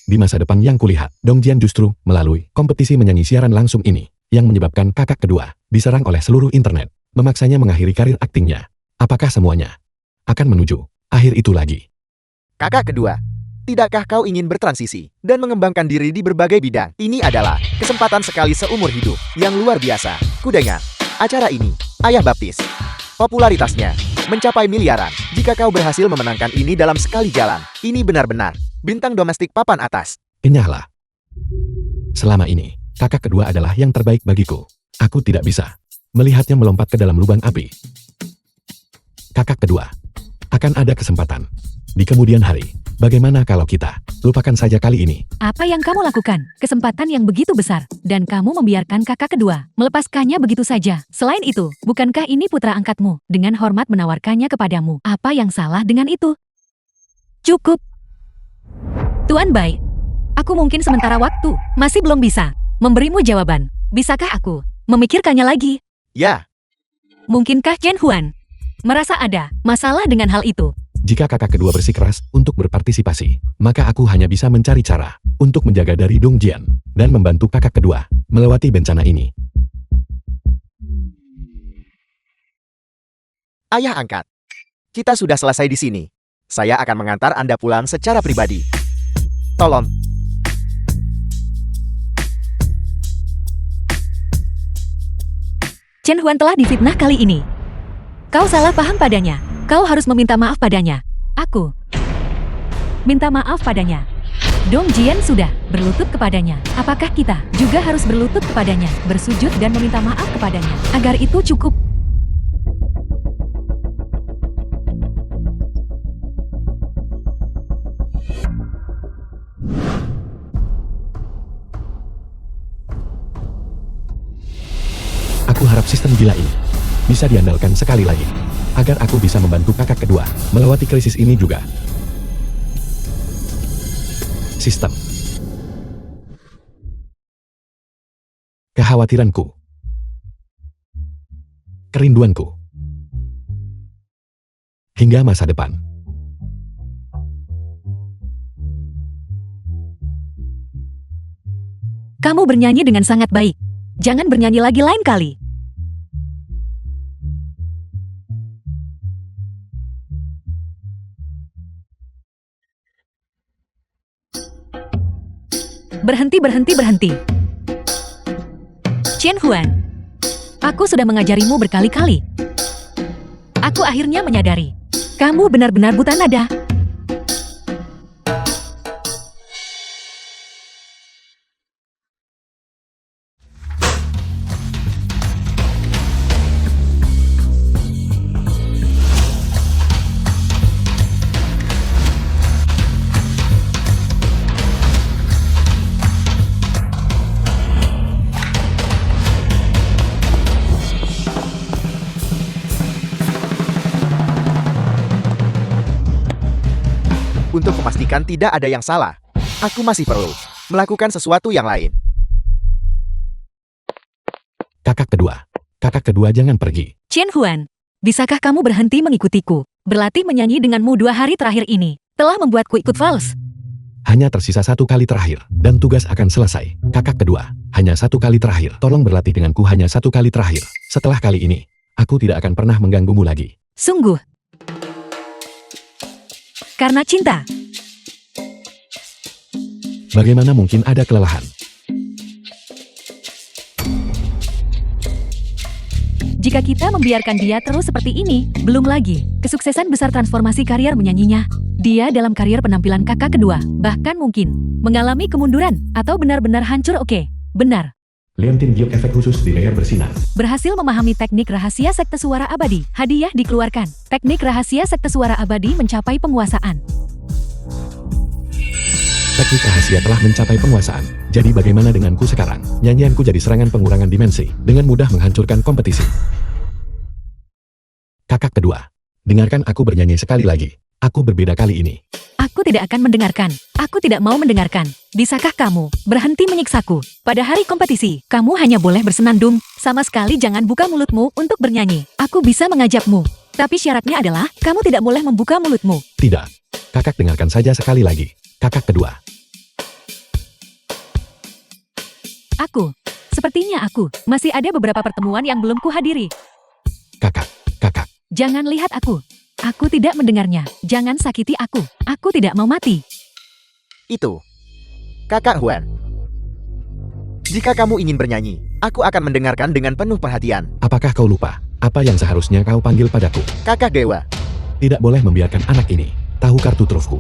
Di masa depan yang kulihat, Dongjian justru melalui kompetisi menyanyi siaran langsung ini, yang menyebabkan kakak kedua diserang oleh seluruh internet, memaksanya mengakhiri karir aktingnya. Apakah semuanya akan menuju akhir itu lagi? Kakak kedua, tidakkah kau ingin bertransisi dan mengembangkan diri di berbagai bidang? Ini adalah kesempatan sekali seumur hidup yang luar biasa. Kudengar, acara ini, Ayah Baptis. Popularitasnya mencapai miliaran. Jika kau berhasil memenangkan ini dalam sekali jalan, ini benar-benar bintang domestik papan atas. Enyahlah. Selama ini, kakak kedua adalah yang terbaik bagiku. Aku tidak bisa melihatnya melompat ke dalam lubang api. Kakak kedua, akan ada kesempatan di kemudian hari. Bagaimana kalau kita lupakan saja kali ini? apa yang kamu lakukan? Kesempatan yang begitu besar, dan kamu membiarkan kakak kedua melepaskannya begitu saja. Selain itu, bukankah ini putra angkatmu dengan hormat menawarkannya kepadamu? Apa yang salah dengan itu? Cukup. Tuan Bai, aku mungkin sementara waktu masih belum bisa memberimu jawaban. Bisakah aku memikirkannya lagi? Ya, Mungkinkah Chen Huan merasa ada masalah dengan hal itu? Jika kakak kedua bersikeras untuk berpartisipasi, maka aku hanya bisa mencari cara untuk menjaga dari Dongjian dan membantu kakak kedua melewati bencana ini. ayah angkat. Kita sudah selesai di sini. Saya akan mengantar Anda pulang secara pribadi. Tolong. Chen Huan telah difitnah kali ini. Kau salah paham padanya. Kau harus meminta maaf padanya. Aku minta maaf padanya. Dong Jian sudah berlutut kepadanya. Apakah kita juga harus berlutut kepadanya, bersujud dan meminta maaf kepadanya? Agar itu cukup. Aku harap sistem gila ini bisa diandalkan sekali lagi, agar aku bisa membantu kakak kedua melewati krisis ini juga. Sistem. Kekhawatiranku. Kerinduanku. Hingga masa depan. Kamu bernyanyi dengan sangat baik. Jangan bernyanyi lagi lain kali. Berhenti, berhenti, berhenti. Chen Huan, aku sudah mengajarimu berkali-kali. Aku akhirnya menyadari, kamu benar-benar buta nada. Untuk memastikan tidak ada yang salah, aku masih perlu melakukan sesuatu yang lain. Kakak kedua jangan pergi. Chen Huan, bisakah kamu berhenti mengikutiku? Berlatih menyanyi denganmu 2 hari terakhir ini telah membuatku ikut vals. Hanya tersisa 1 kali terakhir, dan tugas akan selesai. Kakak kedua, hanya 1 kali terakhir. Tolong berlatih denganku hanya 1 kali terakhir. Setelah kali ini, aku tidak akan pernah mengganggumu lagi. Sungguh. Karena cinta. Bagaimana mungkin ada kelelahan? Jika kita membiarkan dia terus seperti ini, belum lagi kesuksesan besar transformasi karier menyanyinya. Dia dalam karier penampilan kakak kedua, bahkan mungkin mengalami kemunduran atau benar-benar hancur. Oke, benar. Leontin Giok efek khusus di layar bersinar. Berhasil memahami teknik rahasia sekte suara abadi. Hadiah dikeluarkan. Teknik rahasia sekte suara abadi mencapai penguasaan. Teknik rahasia telah mencapai penguasaan. Jadi bagaimana denganku sekarang? Nyanyianku jadi serangan pengurangan dimensi, dengan mudah menghancurkan kompetisi. Kakak kedua, dengarkan aku bernyanyi sekali lagi. Aku berbeda kali ini. Aku tidak akan mendengarkan. Aku tidak mau mendengarkan. Bisakah kamu berhenti menyiksaku? Pada hari kompetisi, kamu hanya boleh bersenandung. Sama sekali jangan buka mulutmu untuk bernyanyi. Aku bisa mengajakmu. Tapi syaratnya adalah, kamu tidak boleh membuka mulutmu. Tidak. Kakak dengarkan saja sekali lagi. Kakak kedua. Sepertinya aku masih ada beberapa pertemuan yang belum kuhadiri. Kakak. Jangan lihat aku. Aku tidak mendengarnya. Jangan sakiti aku. Aku tidak mau mati. Itu. Kakak Huan. Jika kamu ingin bernyanyi, aku akan mendengarkan dengan penuh perhatian. Apakah kau lupa? Apa yang seharusnya kau panggil padaku? Kakak Dewa. Tidak boleh membiarkan anak ini tahu kartu trufku.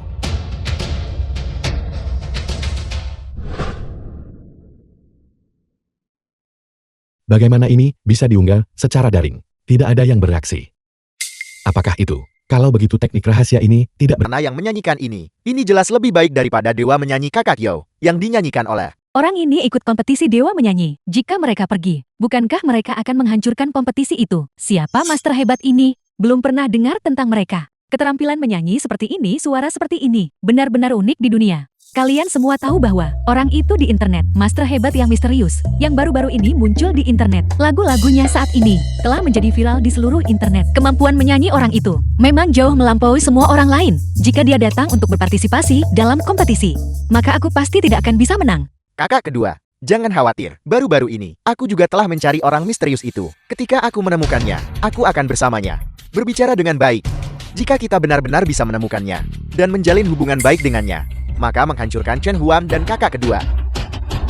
Bagaimana ini bisa diunggah secara daring? Tidak ada yang bereaksi. Apakah itu? Kalau begitu teknik rahasia ini tidak Karena yang menyanyikan ini jelas lebih baik daripada Dewa menyanyi Kakak Yo yang dinyanyikan oleh. Orang ini ikut kompetisi dewa menyanyi. Jika mereka pergi, bukankah mereka akan menghancurkan kompetisi itu? Siapa master hebat ini? Belum pernah dengar tentang mereka. Keterampilan menyanyi seperti ini, suara seperti ini, benar-benar unik di dunia. Kalian semua tahu bahwa orang itu di internet, master hebat yang misterius, yang baru-baru ini muncul di internet. Lagu-lagunya saat ini telah menjadi viral di seluruh internet. Kemampuan menyanyi orang itu memang jauh melampaui semua orang lain. Jika dia datang untuk berpartisipasi dalam kompetisi, maka aku pasti tidak akan bisa menang. Kakak kedua, jangan khawatir. Baru-baru ini, aku juga telah mencari orang misterius itu. Ketika aku menemukannya, aku akan bersamanya. Berbicara dengan baik. Jika kita benar-benar bisa menemukannya dan menjalin hubungan baik dengannya, maka menghancurkan Chen Huan dan kakak kedua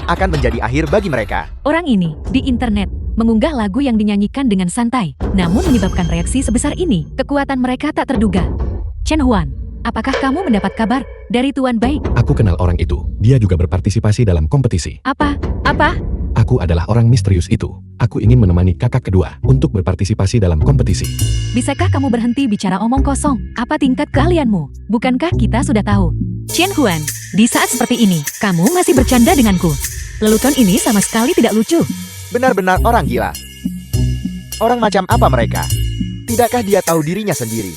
akan menjadi akhir bagi mereka. Orang ini di internet mengunggah lagu yang dinyanyikan dengan santai, namun menyebabkan reaksi sebesar ini. Kekuatan mereka tak terduga. Chen Huan, apakah kamu mendapat kabar dari Tuan Baik? Aku kenal orang itu. Dia juga berpartisipasi dalam kompetisi. Apa? Aku adalah orang misterius itu. Aku ingin menemani kakak kedua untuk berpartisipasi dalam kompetisi. Bisakah kamu berhenti bicara omong kosong? Apa tingkat keahlianmu? Bukankah kita sudah tahu? Chen Huan, di saat seperti ini, kamu masih bercanda denganku. Lelucon ini sama sekali tidak lucu. Benar-benar orang gila. Orang macam apa mereka? Tidakkah dia tahu dirinya sendiri?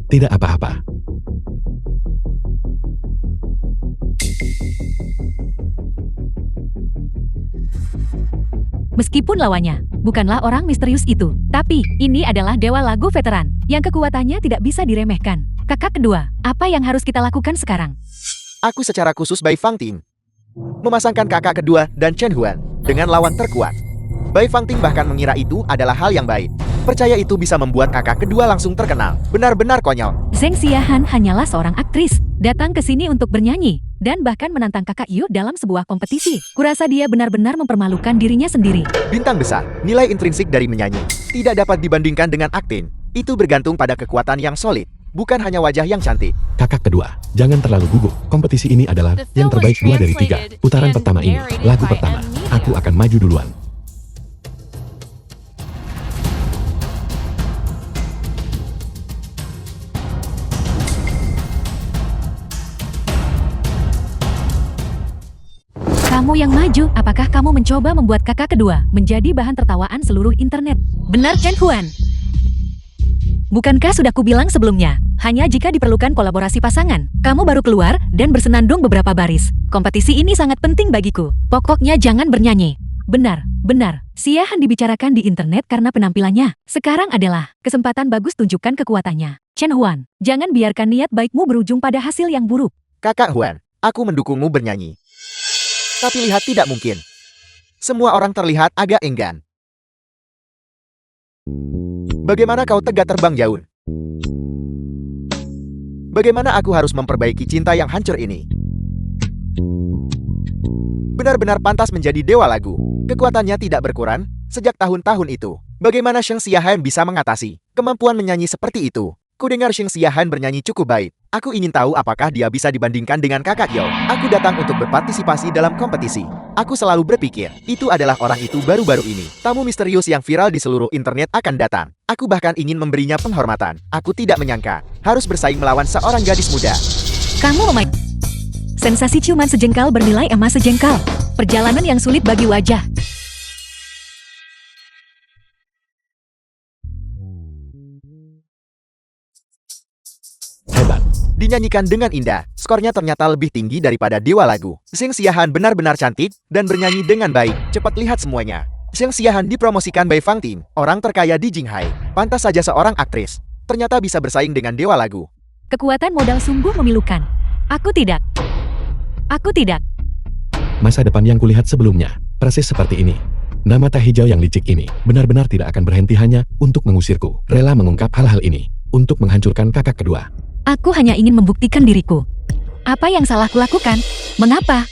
Tidak apa-apa. Meskipun lawannya bukanlah orang misterius itu, tapi ini adalah dewa lagu veteran yang kekuatannya tidak bisa diremehkan. Kakak kedua, apa yang harus kita lakukan sekarang? Aku secara khusus Bai Fangting memasangkan kakak kedua dan Chen Huan dengan lawan terkuat. Bai Fangting bahkan mengira itu adalah hal yang baik. Percaya itu bisa membuat kakak kedua langsung terkenal. Benar-benar konyol. Zheng Xiahan hanyalah seorang aktris, datang ke sini untuk bernyanyi, dan bahkan menantang kakak Yu dalam sebuah kompetisi. Kurasa dia benar-benar mempermalukan dirinya sendiri. Bintang besar, nilai intrinsik dari menyanyi tidak dapat dibandingkan dengan akting. Itu bergantung pada kekuatan yang solid, bukan hanya wajah yang cantik. Kakak kedua, jangan terlalu gugup. Kompetisi ini adalah yang terbaik 2 dari 3. Putaran pertama ini, lagu pertama. Aku akan maju duluan. Kamu Kamu yang maju, apakah kamu mencoba membuat kakak kedua menjadi bahan tertawaan seluruh internet? Benar, Chen Huan. Bukankah sudah kubilang sebelumnya, hanya jika diperlukan kolaborasi pasangan, kamu baru keluar dan bersenandung beberapa baris. Kompetisi ini sangat penting bagiku. Pokoknya jangan bernyanyi. Benar, benar. Xia Han dibicarakan di internet karena penampilannya. Sekarang adalah kesempatan bagus tunjukkan kekuatannya. Chen Huan, jangan biarkan niat baikmu berujung pada hasil yang buruk. Kakak Huan, aku mendukungmu bernyanyi. Tapi lihat, tidak mungkin. Semua orang terlihat agak enggan. Bagaimana kau tegak terbang jauh? Bagaimana aku harus memperbaiki cinta yang hancur ini? Benar-benar pantas menjadi dewa lagu. Kekuatannya tidak berkurang sejak tahun-tahun itu. Bagaimana Sheng Xiahan bisa mengatasi kemampuan menyanyi seperti itu? Kudengar Sheng Xiahan bernyanyi cukup baik. Aku ingin tahu apakah dia bisa dibandingkan dengan kakak Yao. Aku datang untuk berpartisipasi dalam kompetisi. Aku selalu berpikir, itu adalah orang itu baru-baru ini. Tamu misterius yang viral di seluruh internet akan datang. Aku bahkan ingin memberinya penghormatan. Aku tidak menyangka harus bersaing melawan seorang gadis muda. Kamu memain. Sensasi ciuman sejengkal bernilai emas sejengkal. Perjalanan yang sulit bagi wajah. Hebat. Dinyanyikan dengan indah, skornya ternyata lebih tinggi daripada dewa lagu. Sheng Xiahan benar-benar cantik dan bernyanyi dengan baik. Cepat lihat semuanya. Sheng Xiahan dipromosikan by Fang Ting, orang terkaya di Jinghai. Pantas saja seorang aktris. Ternyata bisa bersaing dengan dewa lagu. Kekuatan modal sungguh memilukan. Aku tidak. Aku tidak. Masa depan yang kulihat sebelumnya, persis seperti ini. Nama teh hijau yang licik ini benar-benar tidak akan berhenti hanya untuk mengusirku. Rela mengungkap hal-hal ini untuk menghancurkan kakak kedua. Aku hanya ingin membuktikan diriku. Apa yang salah kulakukan? Mengapa?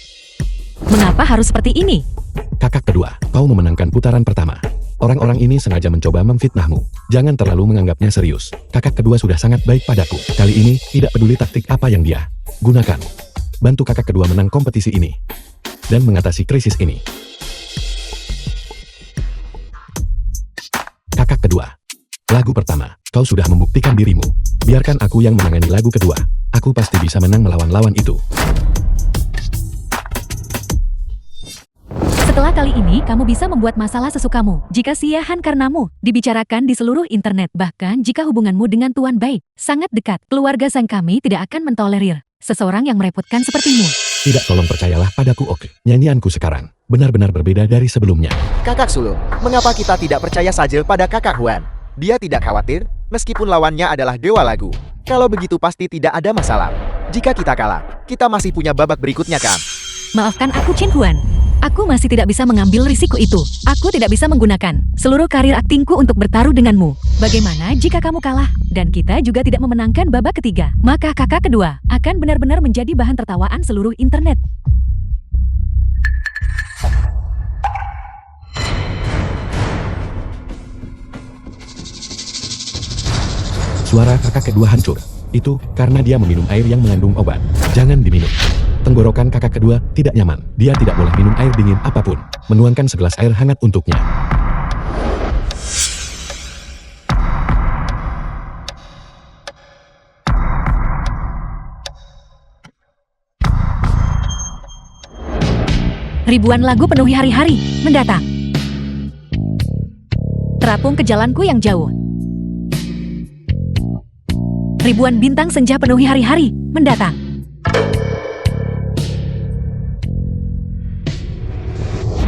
Mengapa harus seperti ini? Kakak kedua, kau memenangkan putaran pertama. Orang-orang ini sengaja mencoba memfitnahmu. Jangan terlalu menganggapnya serius. Kakak kedua sudah sangat baik padaku. Kali ini, tidak peduli taktik apa yang dia gunakan. Bantu kakak kedua menang kompetisi ini. Dan mengatasi krisis ini. Kakak kedua. Lagu pertama, kau sudah membuktikan dirimu. Biarkan aku yang menangani lagu kedua. Aku pasti bisa menang melawan lawan itu. Setelah kali ini, kamu bisa membuat masalah sesukamu. Jika Xia Han karenamu, dibicarakan di seluruh internet. Bahkan jika hubunganmu dengan Tuan Bai sangat dekat, keluarga sang kami tidak akan mentolerir seseorang yang merepotkan sepertimu. Tidak, tolong percayalah padaku, oke. Nyanyianku sekarang benar-benar berbeda dari sebelumnya. Kakak sulung, mengapa kita tidak percaya saja pada kakak Huan? Dia tidak khawatir, meskipun lawannya adalah dewa lagu. Kalau begitu pasti tidak ada masalah. Jika kita kalah, kita masih punya babak berikutnya kan? Maafkan aku, Chen Huan. Aku masih tidak bisa mengambil risiko itu. Aku tidak bisa menggunakan seluruh karir aktingku untuk bertaruh denganmu. Bagaimana jika kamu kalah? Dan kita juga tidak memenangkan babak ketiga. Maka kakak kedua akan benar-benar menjadi bahan tertawaan seluruh internet. Suara kakak kedua hancur. Itu karena dia meminum air yang mengandung obat. Jangan diminum. Tenggorokan kakak kedua tidak nyaman. Dia tidak boleh minum air dingin apapun. Menuangkan segelas air hangat untuknya. Ribuan lagu penuhi hari-hari mendatang. Terapung ke jalanku yang jauh. Ribuan bintang senja penuhi hari-hari mendatang.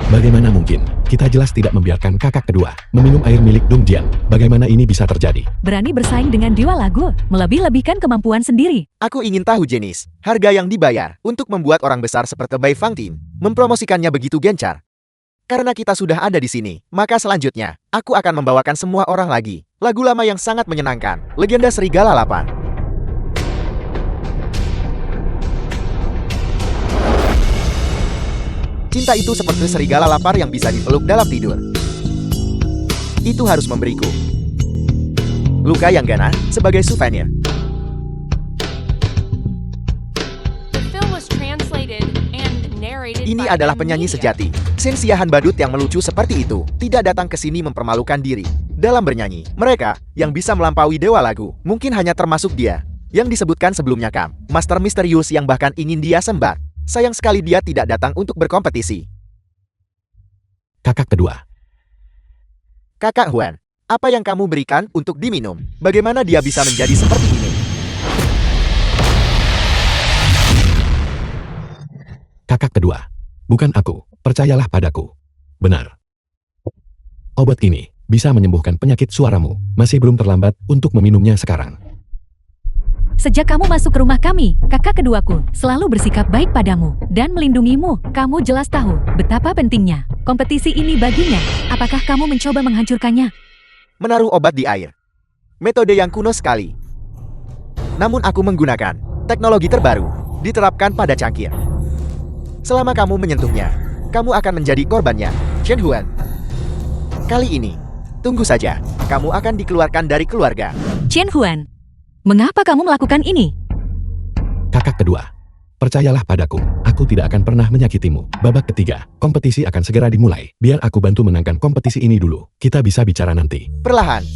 Bagaimana mungkin? Kita jelas tidak membiarkan kakak kedua meminum air milik Dong Jian. Bagaimana ini bisa terjadi? Berani bersaing dengan dewa lagu, melebih-lebihkan kemampuan sendiri. Aku ingin tahu jenis harga yang dibayar untuk membuat orang besar seperti Bai Fang Ting mempromosikannya begitu gencar. Karena kita sudah ada di sini, maka selanjutnya aku akan membawakan semua orang lagi lagu lama yang sangat menyenangkan, Legenda Serigala 8. Cinta itu seperti serigala lapar yang bisa dipeluk dalam tidur. Itu harus memberiku luka yang ganas sebagai souvenir. The film was translated and narrated Ini by adalah M. penyanyi Media. sejati. Sheng Xiahan badut yang melucu seperti itu tidak datang ke sini mempermalukan diri dalam bernyanyi. Mereka yang bisa melampaui dewa lagu mungkin hanya termasuk dia yang disebutkan sebelumnya Kam, Master Misterius yang bahkan ingin dia sembah. Sayang sekali dia tidak datang untuk berkompetisi. Kakak kedua. Kakak Huan, apa yang kamu berikan untuk diminum? Bagaimana dia bisa menjadi seperti ini? Kakak kedua. Bukan aku, percayalah padaku. Benar. Obat ini bisa menyembuhkan penyakit suaramu. Masih belum terlambat untuk meminumnya sekarang. Sejak kamu masuk ke rumah kami, kakak keduaku selalu bersikap baik padamu dan melindungimu. Kamu jelas tahu betapa pentingnya kompetisi ini baginya. Apakah kamu mencoba menghancurkannya? Menaruh obat di air. Metode yang kuno sekali. Namun aku menggunakan teknologi terbaru, diterapkan pada cangkir. Selama kamu menyentuhnya, kamu akan menjadi korbannya, Chen Huan. Kali ini, tunggu saja, kamu akan dikeluarkan dari keluarga. Chen Huan, mengapa kamu melakukan ini? Kakak kedua. Percayalah padaku, aku tidak akan pernah menyakitimu. Babak ketiga, kompetisi akan segera dimulai. Biar aku bantu menangkan kompetisi ini dulu. Kita bisa bicara nanti. Perlahan,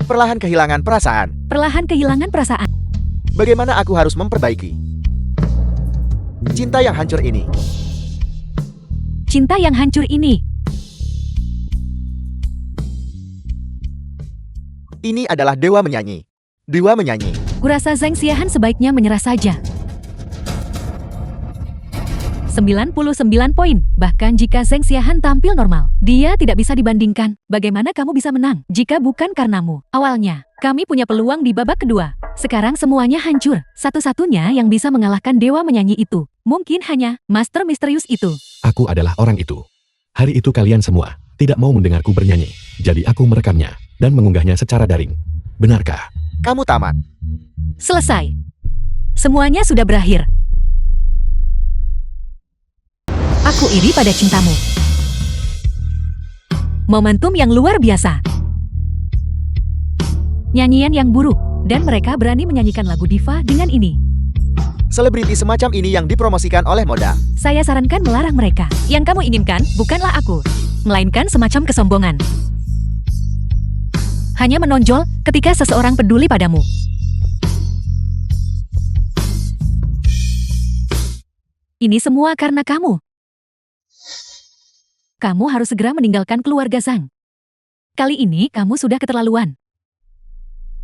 Perlahan kehilangan perasaan. kehilangan perasaan. Bagaimana aku harus memperbaiki cinta yang hancur ini? Cinta yang hancur ini. Ini adalah dewa menyanyi. Dewa menyanyi. Kurasa Zhang Xiahan sebaiknya menyerah saja. 99 poin. Bahkan jika Zhang Xiahan tampil normal, dia tidak bisa dibandingkan. Bagaimana kamu bisa menang jika bukan karenamu? Awalnya, kami punya peluang di babak kedua. Sekarang semuanya hancur. Satu-satunya yang bisa mengalahkan dewa menyanyi itu, mungkin hanya Master Misterius itu. Aku adalah orang itu. Hari itu kalian semua tidak mau mendengarku bernyanyi. Jadi aku merekamnya dan mengunggahnya secara daring. Benarkah? Kamu tamat. Selesai. Semuanya sudah berakhir. Aku iri pada cintamu. Momentum yang luar biasa. Nyanyian yang buruk, dan mereka berani menyanyikan lagu diva dengan ini. Selebriti semacam ini yang dipromosikan oleh moda. Saya sarankan melarang mereka. Yang kamu inginkan bukanlah aku, melainkan semacam kesombongan. Hanya menonjol ketika seseorang peduli padamu. Ini semua karena kamu. Kamu harus segera meninggalkan keluarga Zhang. Kali ini kamu sudah keterlaluan.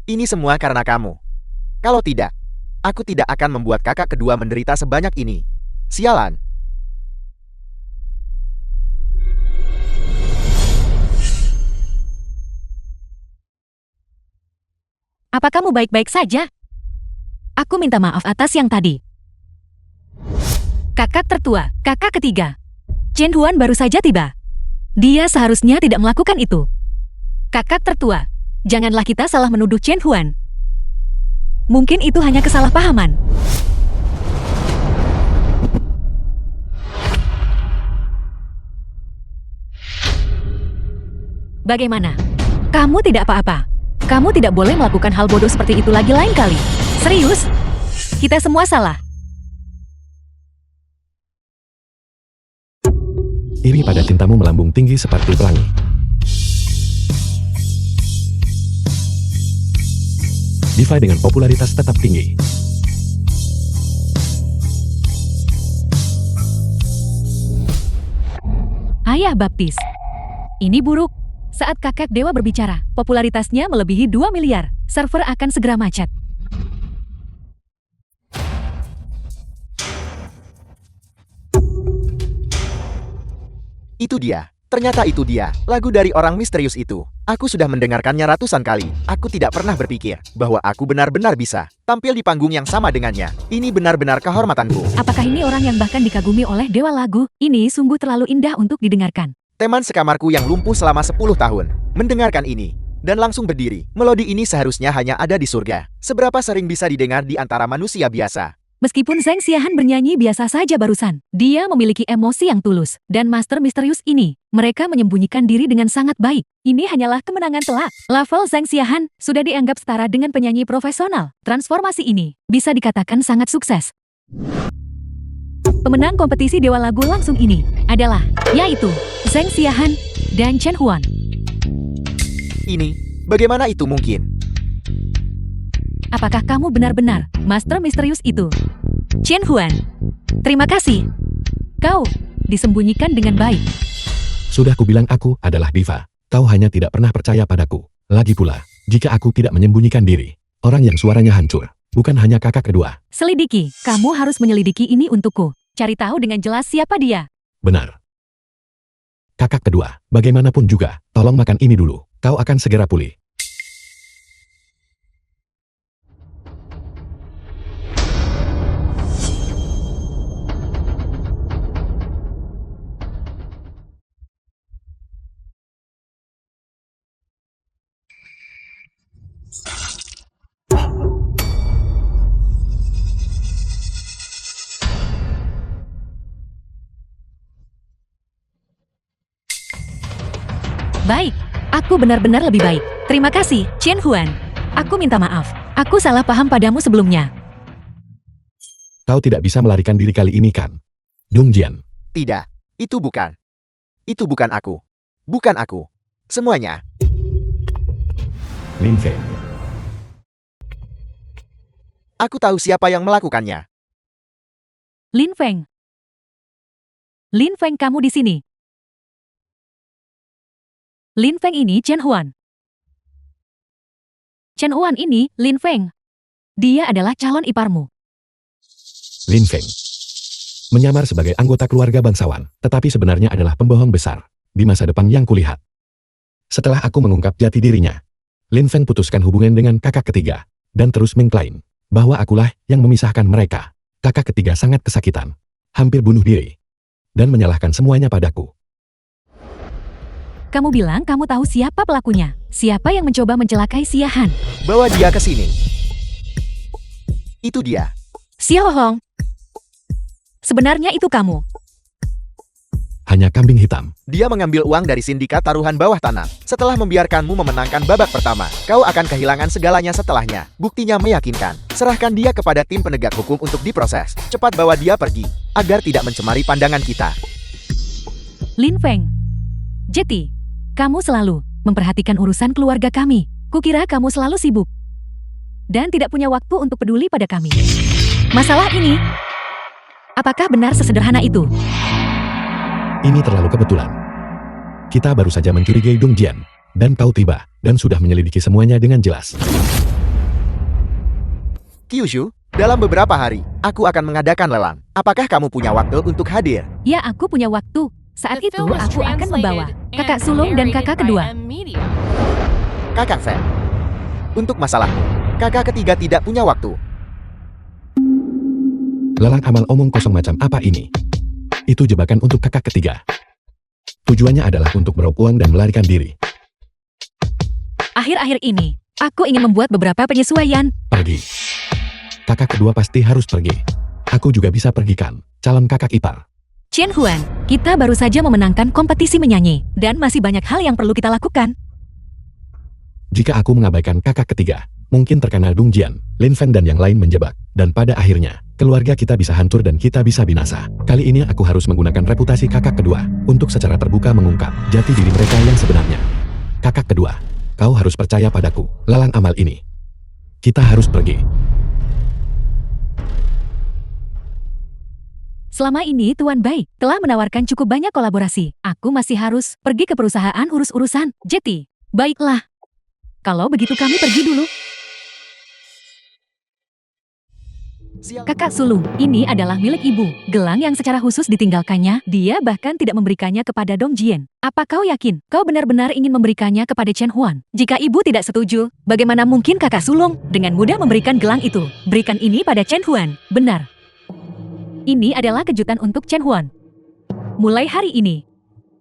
Ini semua karena kamu. Kalau tidak, aku tidak akan membuat kakak kedua menderita sebanyak ini. Sialan. Apa kamu baik-baik saja? Aku minta maaf atas yang tadi. Kakak tertua, kakak ketiga. Chen Huan baru saja tiba. Dia seharusnya tidak melakukan itu. Kakak tertua, janganlah kita salah menuduh Chen Huan. Mungkin itu hanya kesalahpahaman. Bagaimana? Kamu tidak apa-apa. Kamu tidak boleh melakukan hal bodoh seperti itu lagi lain kali. Serius? Kita semua salah. Iri pada cintamu melambung tinggi seperti pelangi. Diva dengan popularitas tetap tinggi. Ayah baptis. Ini buruk. Saat kakek dewa berbicara, popularitasnya melebihi 2 miliar. Server akan segera macet. Itu dia. Ternyata itu dia, lagu dari orang misterius itu. Aku sudah mendengarkannya ratusan kali. Aku tidak pernah berpikir bahwa aku benar-benar bisa tampil di panggung yang sama dengannya. Ini benar-benar kehormatanku. Apakah ini orang yang bahkan dikagumi oleh dewa lagu? Ini sungguh terlalu indah untuk didengarkan. Teman sekamarku yang lumpuh selama 10 tahun mendengarkan ini dan langsung berdiri. Melodi ini seharusnya hanya ada di surga. Seberapa sering bisa didengar di antara manusia biasa? Meskipun Zhang Xiahan bernyanyi biasa saja barusan, dia memiliki emosi yang tulus. Dan Master Misterius ini, mereka menyembunyikan diri dengan sangat baik. Ini hanyalah kemenangan telak. Level Zhang Xiahan sudah dianggap setara dengan penyanyi profesional. Transformasi ini bisa dikatakan sangat sukses. Pemenang kompetisi Dewa Lagu langsung ini adalah, yaitu Zhang Xiahan dan Chen Huan. Ini, bagaimana itu mungkin? Apakah kamu benar-benar Master Misterius itu? Chen Huan, Terima kasih. Kau disembunyikan dengan baik. Sudah kubilang aku adalah diva. Kau hanya tidak pernah percaya padaku. Lagi pula, jika aku tidak menyembunyikan diri, orang yang suaranya hancur, bukan hanya kakak kedua. Selidiki, kamu harus menyelidiki ini untukku. Cari tahu dengan jelas siapa dia. Benar. Kakak kedua, bagaimanapun juga, tolong makan ini dulu. Kau akan segera pulih. Baik, aku benar-benar lebih baik. Terima kasih, Chen Huan. Aku minta maaf. Aku salah paham padamu sebelumnya. Kau tidak bisa melarikan diri kali ini kan? Dong Jian. Tidak, itu bukan. Itu bukan aku. Bukan aku. Semuanya. Lin Feng. Aku tahu siapa yang melakukannya. Lin Feng. Lin Feng, kamu di sini. Lin Feng ini Chen Huan. Chen Huan ini Lin Feng. Dia adalah calon iparmu. Lin Feng. Menyamar sebagai anggota keluarga bangsawan, tetapi sebenarnya adalah pembohong besar di masa depan yang kulihat. Setelah aku mengungkap jati dirinya, Lin Feng putuskan hubungan dengan kakak ketiga, dan terus mengklaim bahwa akulah yang memisahkan mereka. Kakak ketiga sangat kesakitan, hampir bunuh diri, dan menyalahkan semuanya padaku. Kamu bilang kamu tahu siapa pelakunya. Siapa yang mencoba mencelakai Si Han? Bawa dia ke sini. Itu dia. Xiao Hong. Sebenarnya itu kamu. Hanya kambing hitam. Dia mengambil uang dari sindikat taruhan bawah tanah. Setelah membiarkanmu memenangkan babak pertama, kau akan kehilangan segalanya setelahnya. Buktinya meyakinkan. Serahkan dia kepada tim penegak hukum untuk diproses. Cepat bawa dia pergi, agar tidak mencemari pandangan kita. Lin Feng. Jeti, kamu selalu memperhatikan urusan keluarga kami. Kukira kamu selalu sibuk dan tidak punya waktu untuk peduli pada kami. Masalah ini, apakah benar sesederhana itu? Ini terlalu kebetulan. Kita baru saja mencurigai Dong Jian, dan kau tiba, dan sudah menyelidiki semuanya dengan jelas. Kyushu, dalam beberapa hari, aku akan mengadakan lelang. Apakah kamu punya waktu untuk hadir? Ya, aku punya waktu. Saat The itu film was aku akan membawa translated kakak and sulung dan narrated kakak by kedua. M-Media. Kakak Fen. Untuk masalahmu, kakak ketiga tidak punya waktu. Lelang amal omong kosong macam apa ini? Itu jebakan untuk kakak ketiga. Tujuannya adalah untuk meraup uang dan melarikan diri. Akhir-akhir ini, aku ingin membuat beberapa penyesuaian. Pergi. Kakak kedua pasti harus pergi. Aku juga bisa pergikan, calon kakak ipar. Chen Huan, kita baru saja memenangkan kompetisi menyanyi, dan masih banyak hal yang perlu kita lakukan. Jika aku mengabaikan kakak ketiga, mungkin terkena Dong Jian, Lin Feng dan yang lain menjebak. Dan pada akhirnya, keluarga kita bisa hancur dan kita bisa binasa. Kali ini aku harus menggunakan reputasi kakak kedua, untuk secara terbuka mengungkap jati diri mereka yang sebenarnya. Kakak kedua, kau harus percaya padaku, lelang amal ini. Kita harus pergi. Selama ini Tuan Bai telah menawarkan cukup banyak kolaborasi. Aku masih harus pergi ke perusahaan urus-urusan. Jeti, baiklah. Kalau begitu kami pergi dulu. Kakak sulung, ini adalah milik ibu. Gelang yang secara khusus ditinggalkannya, dia bahkan tidak memberikannya kepada Dong Jian. Apa kau yakin kau benar-benar ingin memberikannya kepada Chen Huan? Jika ibu tidak setuju, bagaimana mungkin kakak sulung dengan mudah memberikan gelang itu? Berikan ini pada Chen Huan. Benar. Ini adalah kejutan untuk Chen Huan. Mulai hari ini,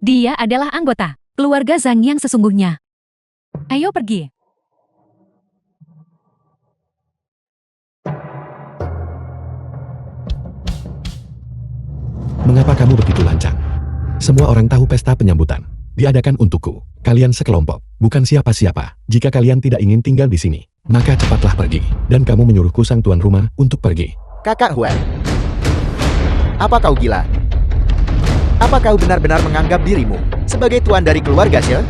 dia adalah anggota keluarga Zhang yang sesungguhnya. Ayo pergi. Mengapa kamu begitu lancang? Semua orang tahu pesta penyambutan diadakan untukku. Kalian sekelompok, bukan siapa-siapa. Jika kalian tidak ingin tinggal di sini, maka cepatlah pergi. Dan kamu menyuruhku sang tuan rumah untuk pergi. Kakak Huan. Apa kau gila? Apa kau benar-benar menganggap dirimu sebagai tuan dari keluarga She?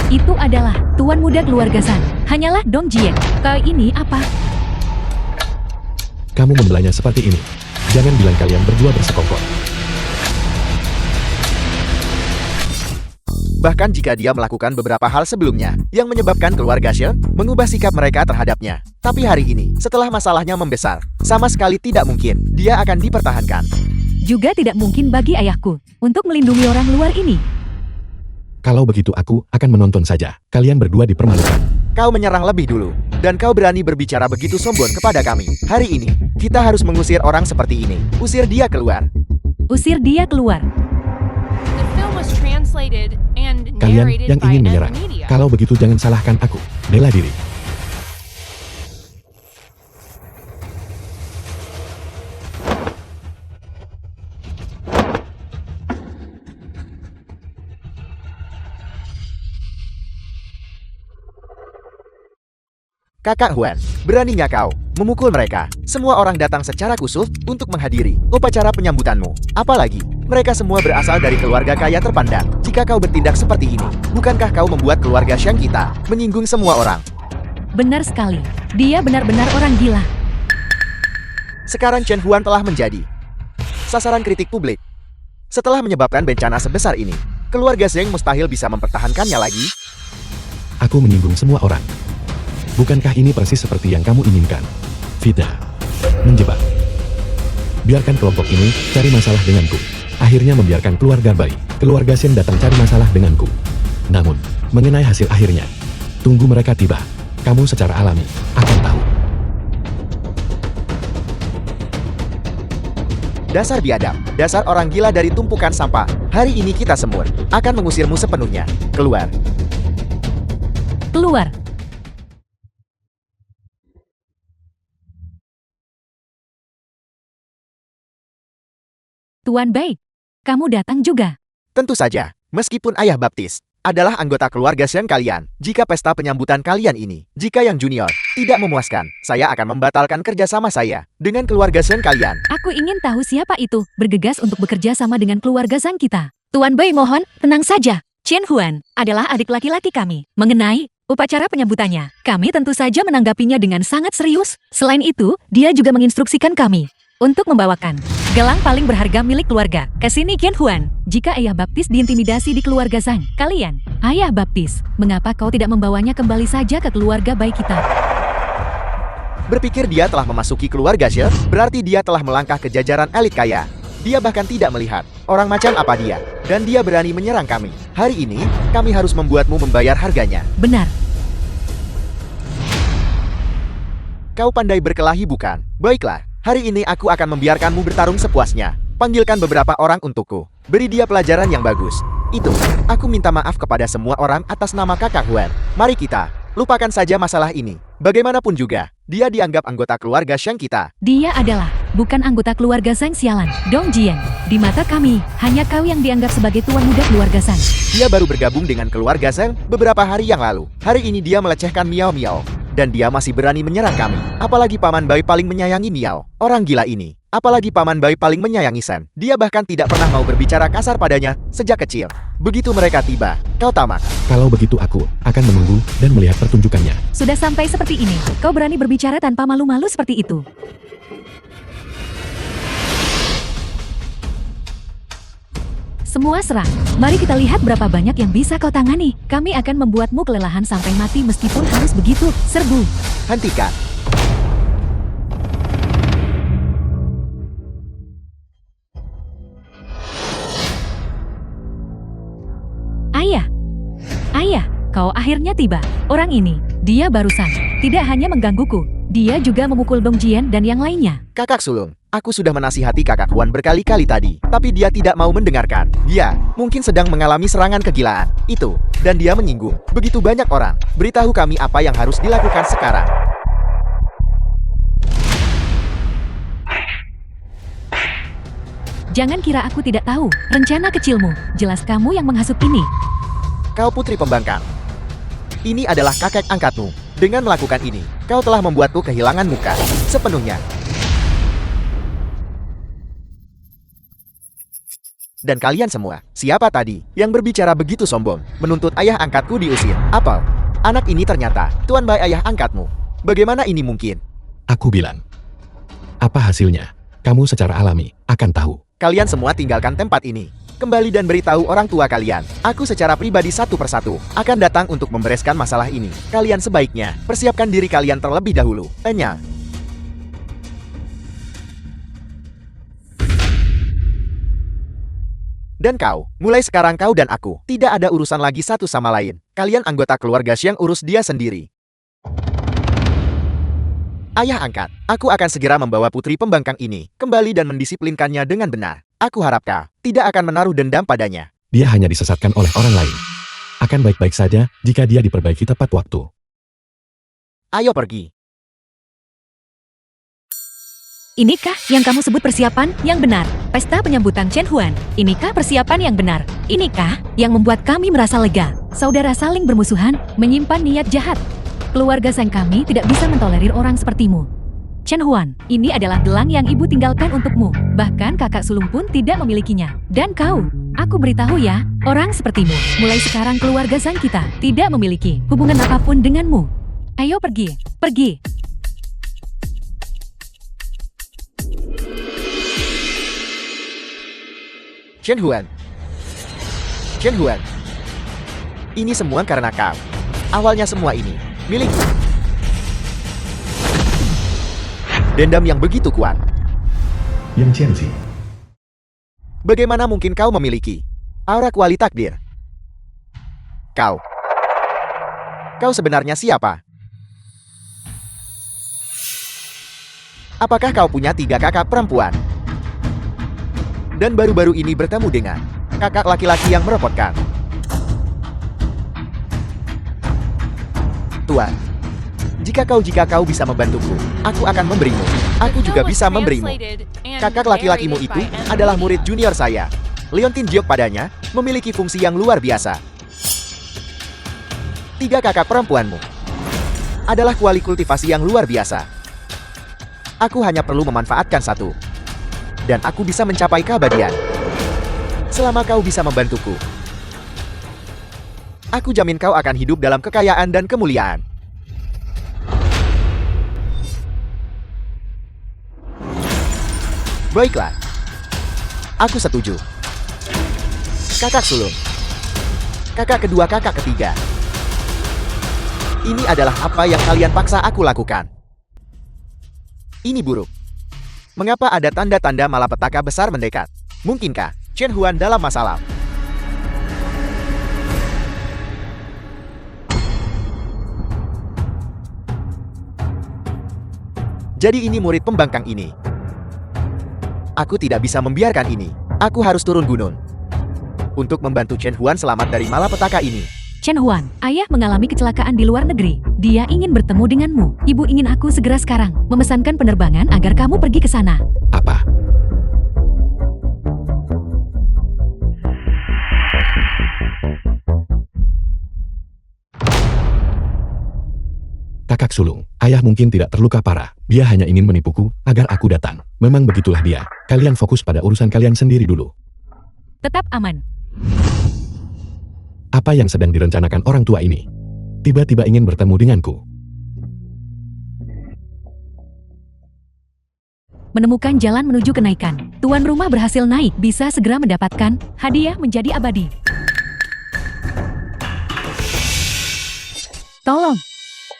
Itu adalah tuan muda keluarga Zhang. Hanyalah Dong Jian. Kau ini apa? Kamu membelanya seperti ini. Jangan bilang kalian berdua bersekongkol. Bahkan jika dia melakukan beberapa hal sebelumnya yang menyebabkan keluarga Shen mengubah sikap mereka terhadapnya. Tapi hari ini, setelah masalahnya membesar, sama sekali tidak mungkin dia akan dipertahankan. Juga tidak mungkin bagi ayahku untuk melindungi orang luar ini. Kalau begitu aku akan menonton saja. Kalian berdua dipermalukan. Kau menyerang lebih dulu, dan kau berani berbicara begitu sombong kepada kami. Hari ini, kita harus mengusir orang seperti ini. Usir dia keluar. Usir dia keluar. The film was translated and Kalian narrated yang by ingin M menyerang. Media. Kalau begitu jangan salahkan aku. Bela diri. Kakak Huan, beraninya kau memukul mereka. Semua orang datang secara khusus untuk menghadiri upacara penyambutanmu. Apalagi, mereka semua berasal dari keluarga kaya terpandang. Jika kau bertindak seperti ini, bukankah kau membuat keluarga Shang kita menyinggung semua orang? Benar sekali. Dia benar-benar orang gila. Sekarang Chen Huan telah menjadi sasaran kritik publik. Setelah menyebabkan bencana sebesar ini, keluarga Zheng mustahil bisa mempertahankannya lagi. Aku menyinggung semua orang. Bukankah ini persis seperti yang kamu inginkan? Fitnah. Menjebak. Biarkan kelompok ini cari masalah denganku. Akhirnya membiarkan keluarga Bai, keluarga Shen datang cari masalah denganku. Namun, mengenai hasil akhirnya, tunggu mereka tiba. Kamu secara alami akan tahu. Dasar biadab, dasar orang gila dari tumpukan sampah. Hari ini kita semua akan mengusirmu sepenuhnya. Keluar. Keluar. Tuan Bai, kamu datang juga. Tentu saja, meskipun ayah baptis adalah anggota keluarga Shen kalian, jika pesta penyambutan kalian ini, jika yang junior tidak memuaskan, saya akan membatalkan kerjasama saya dengan keluarga Shen kalian. Aku ingin tahu siapa itu bergegas untuk bekerja sama dengan keluarga Zhang kita. Tuan Bai mohon, tenang saja. Chen Huan adalah adik laki-laki kami. Mengenai upacara penyambutannya, kami tentu saja menanggapinya dengan sangat serius. Selain itu, dia juga menginstruksikan kami untuk membawakan gelang paling berharga milik keluarga ke sini Chen Huan. Jika ayah baptis diintimidasi di keluarga Zhang, kalian, ayah baptis, mengapa kau tidak membawanya kembali saja ke keluarga baik kita? Berpikir dia telah memasuki keluarga Shen, berarti dia telah melangkah ke jajaran elit kaya. Dia bahkan tidak melihat orang macam apa dia, dan dia berani menyerang kami. Hari ini, kami harus membuatmu membayar harganya. Benar. Kau pandai berkelahi bukan? Baiklah, hari ini aku akan membiarkanmu bertarung sepuasnya. Panggilkan beberapa orang untukku. Beri dia pelajaran yang bagus. Itu, aku minta maaf kepada semua orang atas nama kakak Huan. Mari kita lupakan saja masalah ini. Bagaimanapun juga, dia dianggap anggota keluarga Shang kita. Dia adalah bukan anggota keluarga Zhang sialan. Dong Jian, di mata kami, hanya kau yang dianggap sebagai tuan muda keluarga Zhang. Dia baru bergabung dengan keluarga Zhang beberapa hari yang lalu. Hari ini dia melecehkan Miao Miao. Dan dia masih berani menyerang kami. Apalagi Paman Bai paling menyayangi Miao. Orang gila ini. Apalagi Paman Bai paling menyayangi Shen. Dia bahkan tidak pernah mau berbicara kasar padanya sejak kecil. Begitu mereka tiba, kau tamak. Kalau begitu aku akan menunggu dan melihat pertunjukannya. Sudah sampai seperti ini, kau berani berbicara tanpa malu-malu seperti itu. Semua serang. Mari kita lihat berapa banyak yang bisa kau tangani. Kami akan membuatmu kelelahan sampai mati meskipun harus begitu. Serbu. Hentikan. Ayah. Ayah, kau akhirnya tiba. Orang ini, dia barusan tidak hanya menggangguku, dia juga memukul Dong Jian dan yang lainnya. Kakak sulung, aku sudah menasihati kakak Huan berkali-kali tadi, tapi dia tidak mau mendengarkan. Dia mungkin sedang mengalami serangan kegilaan. Itu, dan dia menyinggung begitu banyak orang. Beritahu kami apa yang harus dilakukan sekarang. Jangan kira aku tidak tahu rencana kecilmu. Jelas kamu yang menghasut ini. Kau putri pembangkang. Ini adalah kakek angkatmu. Dengan melakukan ini, kau telah membuatku kehilangan muka sepenuhnya. Dan kalian semua, siapa tadi yang berbicara begitu sombong, menuntut ayah angkatku diusir? Apel, anak ini ternyata Tuan Bai ayah angkatmu. Bagaimana ini mungkin? Aku bilang. Apa hasilnya? kamu secara alami akan tahu. Kalian semua tinggalkan tempat ini. Kembali dan beritahu orang tua kalian. Aku secara pribadi satu persatu akan datang untuk membereskan masalah ini. Kalian sebaiknya persiapkan diri kalian terlebih dahulu. Tanya. Dan kau, mulai sekarang kau dan aku tidak ada urusan lagi satu sama lain. Kalian anggota keluarga Xiang urus dia sendiri. Ayah angkat, aku akan segera membawa putri pembangkang ini kembali dan mendisiplinkannya dengan benar. Aku harap kau tidak akan menaruh dendam padanya. Dia hanya disesatkan oleh orang lain. Akan baik-baik saja jika dia diperbaiki tepat waktu. Ayo pergi. Inikah yang kamu sebut persiapan yang benar? Pesta penyambutan Chen Huan. Inikah persiapan yang benar? Inikah yang membuat kami merasa lega? Saudara saling bermusuhan, menyimpan niat jahat. Keluarga Sang kami tidak bisa mentolerir orang sepertimu. Chen Huan, ini adalah gelang yang ibu tinggalkan untukmu. Bahkan kakak sulung pun tidak memilikinya. Dan kau, aku beritahu ya, orang sepertimu, mulai sekarang keluarga Sang kita tidak memiliki hubungan apapun denganmu. Ayo pergi, pergi. Chen Huan. Chen Huan. Ini semua karena kau. Awalnya semua ini milikku. Dendam yang begitu kuat. Yang Qianxi, Bagaimana mungkin kau memiliki aura kuali takdir? Kau sebenarnya siapa? Apakah kau punya 3 kakak perempuan? Dan baru-baru ini bertemu dengan kakak laki-laki yang merepotkan. Tuan, jika kau bisa membantuku, aku akan memberimu. Aku The juga film was bisa memberimu. translated and Kakak laki-lakimu narrated itu by M. adalah murid junior saya. Leontin Jiok padanya memiliki fungsi yang luar biasa. 3 kakak perempuanmu adalah kuali kultivasi yang luar biasa. Aku hanya perlu memanfaatkan satu. Dan aku bisa mencapai keabadian. Selama kau bisa membantuku, aku jamin kau akan hidup dalam kekayaan dan kemuliaan. Baiklah. Aku setuju. Kakak sulung. Kakak kedua, kakak ketiga. Ini adalah apa yang kalian paksa aku lakukan. Ini buruk. Mengapa ada tanda-tanda malapetaka besar mendekat? Mungkinkah Chen Huan dalam masalah? Jadi ini murid pembangkang ini. Aku tidak bisa membiarkan ini. Aku harus turun gunung untuk membantu Chen Huan selamat dari malapetaka ini. Chen Huan, ayah mengalami kecelakaan di luar negeri. Dia ingin bertemu denganmu. Ibu ingin aku segera sekarang memesankan penerbangan agar kamu pergi ke sana. apa? Kakak sulung, ayah mungkin tidak terluka parah. Dia hanya ingin menipuku agar aku datang. Memang begitulah dia. Kalian fokus pada urusan kalian sendiri dulu. Tetap aman. Apa yang sedang direncanakan orang tua ini? Tiba-tiba ingin bertemu denganku. Menemukan jalan menuju kenaikan. Tuan rumah berhasil naik, bisa segera mendapatkan hadiah menjadi abadi. Tolong.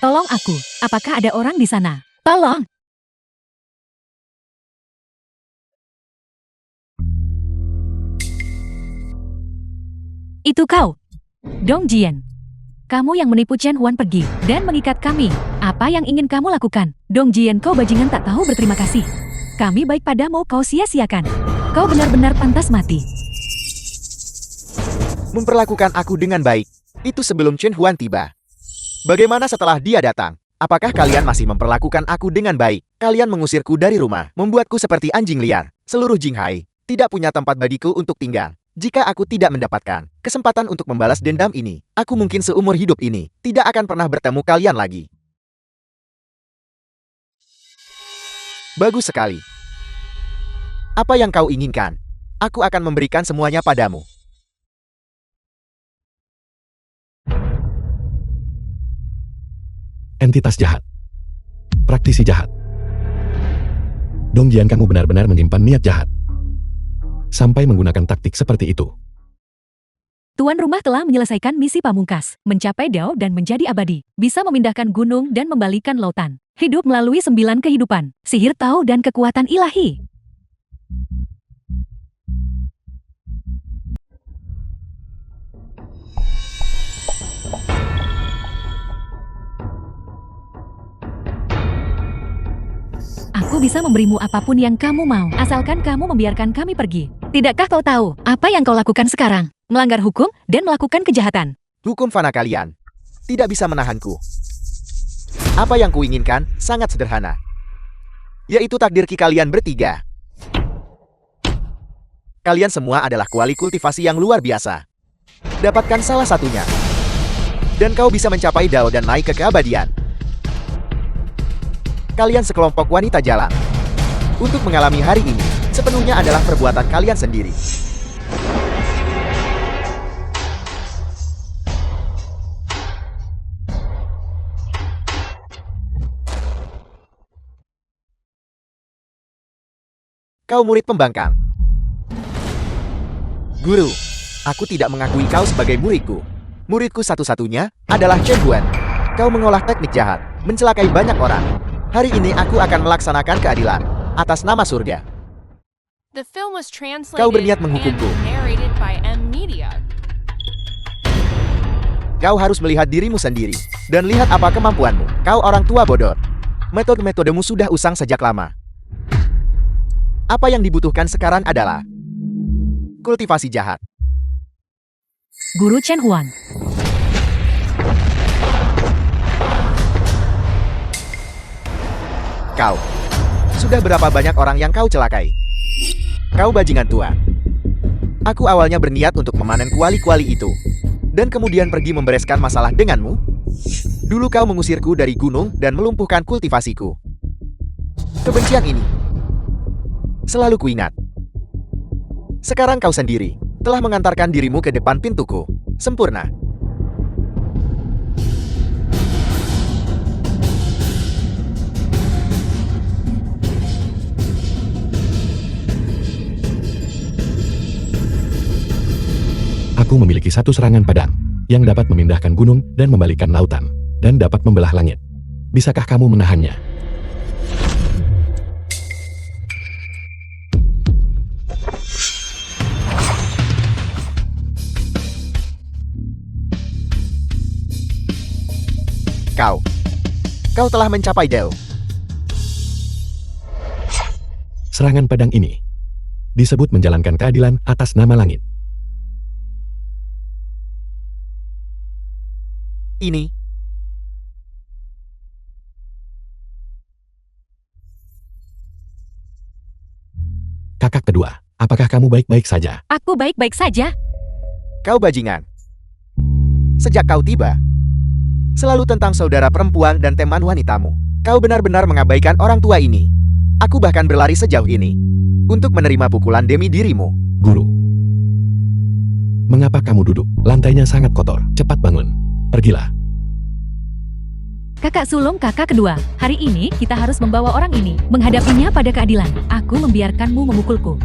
Tolong aku. Apakah ada orang di sana? Tolong. Itu kau. Dong Jian. Kamu yang menipu Chen Huan pergi dan mengikat kami. Apa yang ingin kamu lakukan? Dong Jian, kau bajingan tak tahu berterima kasih. Kami baik padamu, kau sia-siakan. Kau benar-benar pantas mati. Memperlakukan aku dengan baik. Itu sebelum Chen Huan tiba. Bagaimana setelah dia datang? Apakah kalian masih memperlakukan aku dengan baik? Kalian mengusirku dari rumah, membuatku seperti anjing liar. Seluruh Jinghai tidak punya tempat bagiku untuk tinggal. Jika aku tidak mendapatkan kesempatan untuk membalas dendam ini, aku mungkin seumur hidup ini tidak akan pernah bertemu kalian lagi. Bagus sekali. Apa yang kau inginkan? Aku akan memberikan semuanya padamu. Entitas jahat. Praktisi jahat. Dongjian, kamu benar-benar menyimpan niat jahat. Sampai menggunakan taktik seperti itu. Tuan rumah telah menyelesaikan misi pamungkas, mencapai Dao dan menjadi abadi, bisa memindahkan gunung dan membalikan lautan. Hidup melalui 9 kehidupan, sihir Tao dan kekuatan ilahi. Aku bisa memberimu apapun yang kamu mau, asalkan kamu membiarkan kami pergi. Tidakkah kau tahu apa yang kau lakukan sekarang? Melanggar hukum dan melakukan kejahatan. Hukum fana kalian tidak bisa menahanku. Apa yang kuinginkan sangat sederhana, yaitu takdir ki kalian bertiga. Kalian semua adalah kuali kultivasi yang luar biasa. Dapatkan salah satunya, dan kau bisa mencapai Dao dan naik ke keabadian. Kalian sekelompok wanita jalan. Untuk mengalami hari ini, sepenuhnya adalah perbuatan kalian sendiri. Kau murid pembangkang. Guru, aku tidak mengakui kau sebagai muridku. Muridku satu-satunya adalah Chen Huan. Kau mengolah teknik jahat, mencelakai banyak orang. Hari ini aku akan melaksanakan keadilan atas nama surga. The film was translated Kau berniat and menghukumku. narrated by M Media. Kau harus melihat dirimu sendiri dan lihat apa kemampuanmu. Kau orang tua bodoh. Metode-metodemu sudah usang sejak lama. Apa yang dibutuhkan sekarang adalah kultivasi jahat. Guru Chen Huan. Kau, sudah berapa banyak orang yang kau celakai? Kau bajingan tua. Aku awalnya berniat untuk memanen kuali-kuali itu, dan kemudian pergi membereskan masalah denganmu. Dulu kau mengusirku dari gunung dan melumpuhkan kultivasiku. Kebencian ini selalu kuingat. Sekarang kau sendiri telah mengantarkan dirimu ke depan pintuku. Sempurna. Aku memiliki satu serangan pedang yang dapat memindahkan gunung dan membalikan lautan, dan dapat membelah langit. Bisakah kamu menahannya? Kau telah mencapai Dao. Serangan pedang ini disebut menjalankan keadilan atas nama langit. Ini Kakak kedua, apakah kamu baik-baik saja? Aku baik-baik saja. kau bajingan. Sejak kau tiba, selalu tentang saudara perempuan dan teman wanitamu. Kau benar-benar mengabaikan orang tua ini. Aku bahkan berlari sejauh ini untuk menerima pukulan demi dirimu. Guru, mengapa kamu duduk? Lantainya sangat kotor. Cepat bangun. Pergilah. Kakak sulung kakak kedua, hari ini kita harus membawa orang ini, menghadapinya pada keadilan. Aku membiarkanmu memukulku.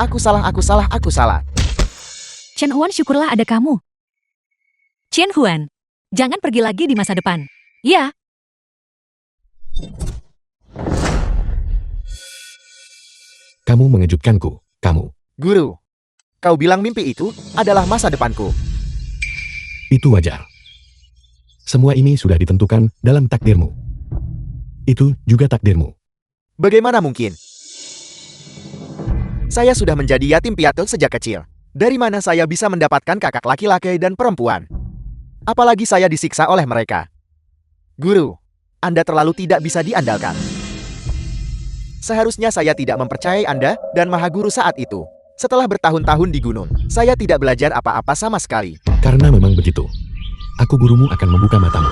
Aku salah. Chen Huan, syukurlah ada kamu. Chen Huan, jangan pergi lagi di masa depan. Ya. Kamu mengejutkanku. Kamu. Guru, kau bilang mimpi itu adalah masa depanku. Itu wajar. Semua ini sudah ditentukan dalam takdirmu. Itu juga takdirmu. Bagaimana mungkin? Saya sudah menjadi yatim piatu sejak kecil. Dari mana saya bisa mendapatkan kakak laki-laki dan perempuan? Apalagi saya disiksa oleh mereka. Guru, Anda terlalu tidak bisa diandalkan. Seharusnya saya tidak mempercayai Anda dan Maha Guru saat itu. Setelah bertahun-tahun di gunung, saya tidak belajar apa-apa sama sekali. Karena memang begitu. Aku gurumu akan membuka matamu.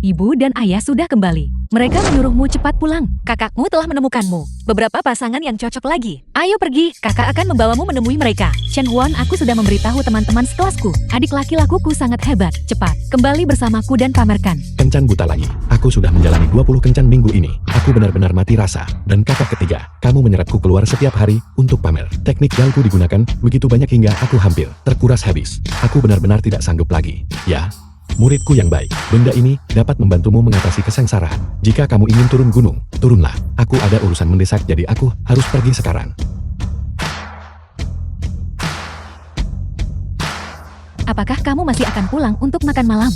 Ibu dan ayah sudah kembali. Mereka menyuruhmu cepat pulang. Kakakmu telah menemukanmu. Beberapa pasangan yang cocok lagi. Ayo pergi, kakak akan membawamu menemui mereka. Shen Huan, aku sudah memberitahu teman-teman sekelasku. Adik laki-lakuku sangat hebat. Cepat, kembali bersamaku dan pamerkan. Kencan buta lagi. Aku sudah menjalani 20 kencan minggu ini. Aku benar-benar mati rasa. Dan kakak ketiga, kamu menyeretku keluar setiap hari untuk pamer. Teknik galku digunakan begitu banyak hingga aku hampir terkuras habis. Aku benar-benar tidak sanggup lagi. Ya, muridku yang baik, benda ini dapat membantumu mengatasi kesengsaraan. Jika kamu ingin turun gunung, turunlah. Aku ada urusan mendesak jadi aku harus pergi sekarang. Apakah kamu masih akan pulang untuk makan malam?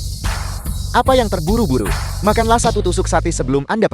Apa yang terburu-buru? Makanlah satu tusuk sate sebelum Anda